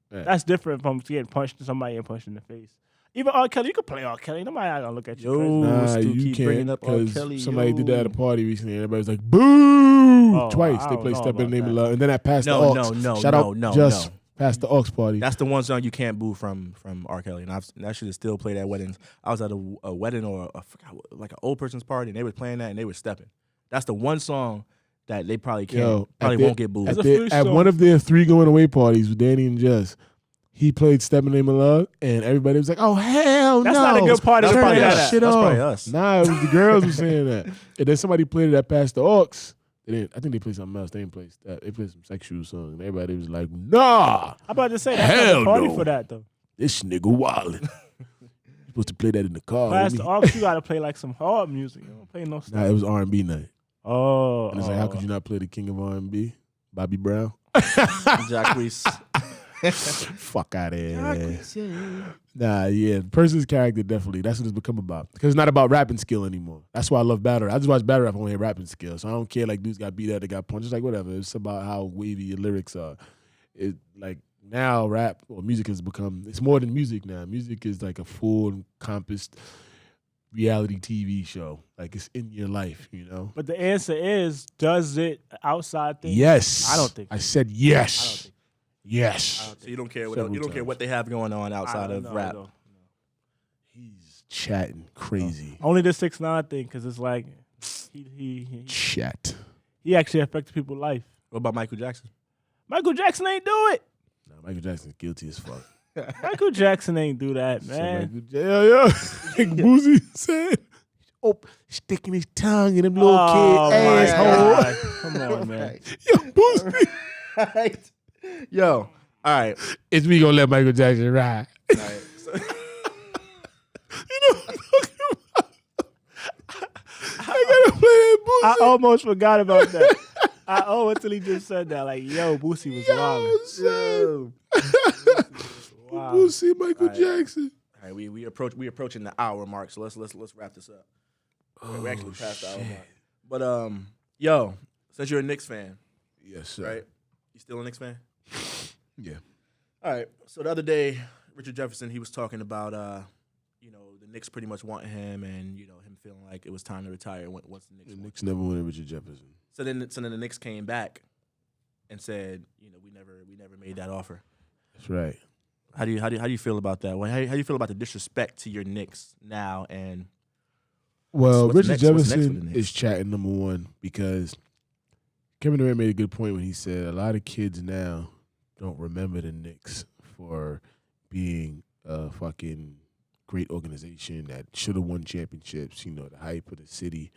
That's different from getting punched somebody getting punched in the face. Even R. Kelly, you could play R. Kelly. Nobody not gonna look at you Yo. crazy. Nah, Stu you keep bringing can't up R. because Kelly, somebody did that at a yo. party recently and everybody was like, boo! Oh, Twice. I They don't played know Step in the about Name of that. Love. And then I passed the No, Aux. no, Shout out no, just no. past the Aux party. That's the one song you can't boo from R. Kelly, and that shit is still played at weddings. I was at a wedding or I forgot, like an old person's party, and they were playing that, and they were stepping. That's the one song that they probably can't, Yo, probably won't get booed. It's At, a few at songs. one of their 3 going away parties with Danny and Jess, he played Step in the Name of Love, and everybody was like, "Oh hell That's no!" not a good party to Turn play that that at. shit That's off. probably us. Nah, it was the girls who saying that, and then somebody played it at past the Aux. They didn't. I think they played something else. They didn't play that. They played some sexual song, and everybody was like, "Nah, I'm about to say that's not Hell a party no. for that though. this nigga wildin'." You're supposed to play that in the car. Past homie. the aux, you gotta play like some hard music. You don't play no stuff. Nah, it was R&B night, Oh, and it's like, how could you not play the king of R&B, Bobby Brown? Jacquees. Fuck out of here. Nah, yeah. The person's character, definitely. That's what it's become about. Because it's not about rapping skill anymore. That's why I love battle rap. I just watch battle rap. I want to hear rapping skill. So I don't care like dudes got beat up, they got punched. It's like whatever. It's about how wavy your lyrics are. It like now rap or music has become, it's more than music now. Music is like a full encompassed reality TV show. Like it's in your life, you know. But the answer is, does it outside thing? Yes, I don't think. I said I don't yes. think. Yes. So you don't care Several you don't care times. what they have going on I outside don't of know, rap. though. He's chatting crazy. Only the 6ix9ine thing, because it's like he Chat. actually affected people's life. What about Michael Jackson? Michael Jackson ain't do it. Nah, Michael Jackson's guilty as fuck. Michael Jackson ain't do that, man. Yeah. Like Boosie said. Oh, sticking his tongue in them little Oh, kid my asshole. God. Come on, man. Yo, Boosie. Right. Yo. All right. It's me gonna let Michael Jackson ride. All right. So, You know what I'm talking about? I gotta play that Boosie. I almost forgot about that. I until he just said that. Like, yo, Boosie was wrong. Son. Wow. Boosie, Michael All right. Jackson. all right, we approaching the hour mark, so let's wrap this up. We're actually past the hour mark. But yo, since you're a Knicks fan, Yes, sir. right? You still a Knicks fan? Yeah. All right. So the other day, Richard Jefferson, he was talking about the Knicks pretty much wanting him, and him feeling like it was time to retire once the Knicks The won. Knicks never wanted Richard Jefferson. So then the Knicks came back and said, we never made that offer. That's right. How do you feel about that? How do you feel about the disrespect to your Knicks now? And Well, what's Richard next? What's next for the Jefferson Knicks? is chatting number one because Kevin Durant made a good point when he said a lot of kids now don't remember the Knicks for being a fucking great organization that should have won championships, the hype of the city.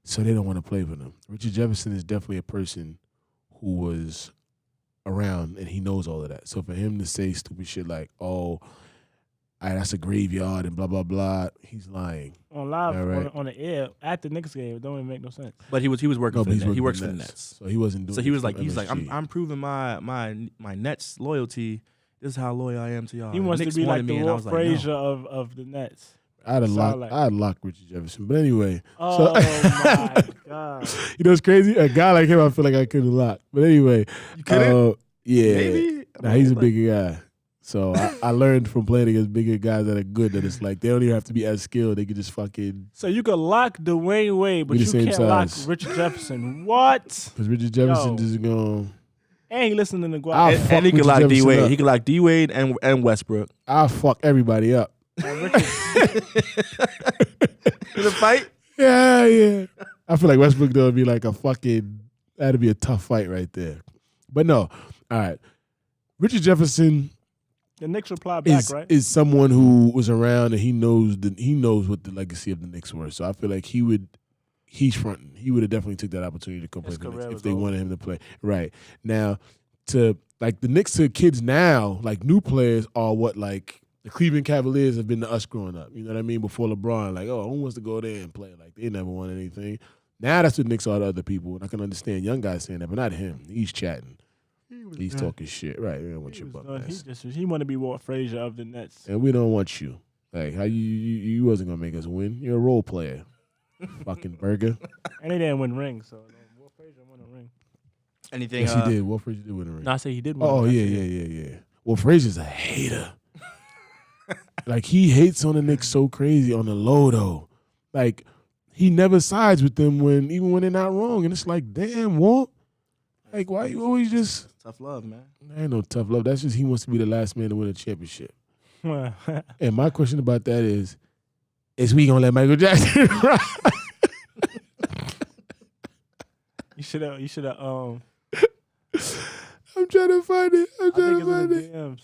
So they don't want to play for them. Richard Jefferson is definitely a person who was around and he knows all of that. So for him to say stupid shit like, oh, that's a graveyard and blah, blah, blah, he's lying. On live, All right. on the air, at the Knicks game, it don't even make no sense. But he was working No, for but the Nets. He works for the Nets. Nets. So he wasn't doing So it he was from like, MSG. I'm proving my Nets loyalty. This is how loyal I am to y'all. He wants Knicks to be wanted like me, the and I Walt was like, no. Frazier of the Nets. I'd Sound like- lock Richard Jefferson. But anyway, Oh my God! it's crazy. A guy like him, I feel like I couldn't lock. But anyway, You couldn't? yeah. Maybe. Nah, he's a bigger guy. So I learned from playing against bigger guys that are good that it's like they don't even have to be as skilled. They could just fucking. So you could lock Dwayne Wade, but We you the same can't lock size. Richard Jefferson. What? Because Richard Jefferson Yo. just going. And he listening to I'll Guap. fuck And he could Richard lock D Jefferson Wade. up. He could lock D Wade and Westbrook. I'll fuck everybody up. In a fight? Yeah. I feel like Westbrook though would be like a fucking. That'd be a tough fight right there. But no, all right. Richard Jefferson The Knicks reply back, right? is someone who was around and he knows what the legacy of the Knicks were. So I feel like he's fronting. He would have definitely took that opportunity to come play His for the career Knicks was if they over. wanted him to play. Right. Now, to like the Knicks to kids now, like new players are what like the Cleveland Cavaliers have been to us growing up. You know what I mean? Before LeBron, like, oh, who wants to go there and play? Like they never won anything. Now that's what Knicks are to other people. And I can understand young guys saying that, but not him. He's chatting. He's talking shit. Right. We don't want your butt ass. He want to be Walt Frazier of the Nets. And we don't want you. Like how you wasn't gonna make us win. You're a role player. Fucking burger. And he didn't win rings, so Walt Frazier won a ring. Anything? Yes, he did. Wolf Frazier did win a ring. No, I say he did win. Oh a ring. yeah. Well, Frazier's a hater. Like he hates on the Knicks so crazy on the low though. Like he never sides with them even when they're not wrong. And it's like, damn, Walt. Like why you always just Tough love, man. ain't no tough love. That's just he wants to be the last man to win a championship. And my question about that is we gonna let Michael Jackson ride? You should have. I'm trying to find it. I think it's in the DMs.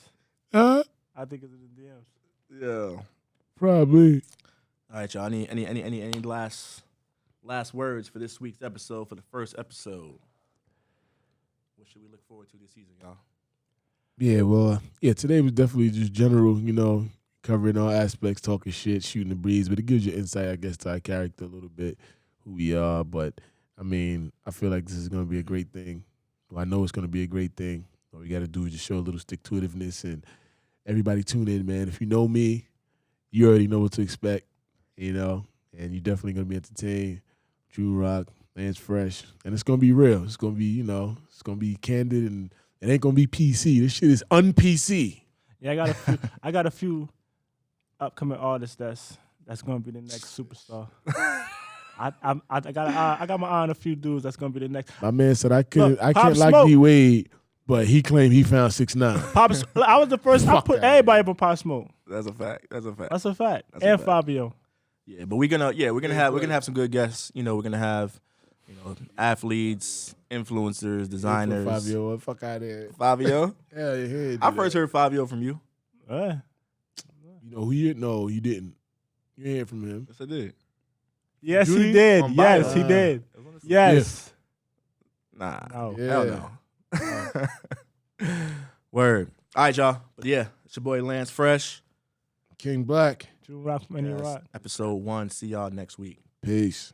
Huh? I think it's in the DMs. Yeah. Probably. All right, y'all. Any last words for this week's episode, for the first episode? What should we look forward to this season, y'all? Yeah, well, today was definitely just general, covering all aspects, talking shit, shooting the breeze, but it gives you insight, I guess, to our character a little bit, who we are. But, I mean, I feel like this is going to be a great thing. Well, I know it's going to be a great thing. All we got to do is just show a little stick-to-itiveness, and everybody tune in, man. If you know me, you already know what to expect, and you're definitely going to be entertained. Drew Rock, Lance Fresh, and it's going to be real. It's going to be, it's going to be candid, and it ain't going to be PC. This shit is un-PC. Yeah, I got a few upcoming artists that's that's gonna be the next superstar. I got my eye on a few dudes that's gonna be the next. My man said I Look, can't Pop like Smoke. D Wade, but he claimed he found 6'9". I was the first. I Fuck put that, everybody up on Pop Smoke. That's a fact. That's a fact. That's a fact. That's a And fact. Fabio. Yeah, but we're gonna have some good guests. You know, we're gonna have athletes, influencers, designers. Fabio, fuck out of there. Fabio. Yeah, yeah. I first heard Fabio from you. You know who you? No, you didn't. You ain't hear from him. Yes, I did. Yes, Judy? he did. On Yes, bio. he did. Yes. Nah. No. Hell no. Word. All right, y'all. But yeah, it's your boy Lance Fresh. King Black. Drew Rock, Many Yes, Rock. episode 1. See y'all next week. Peace.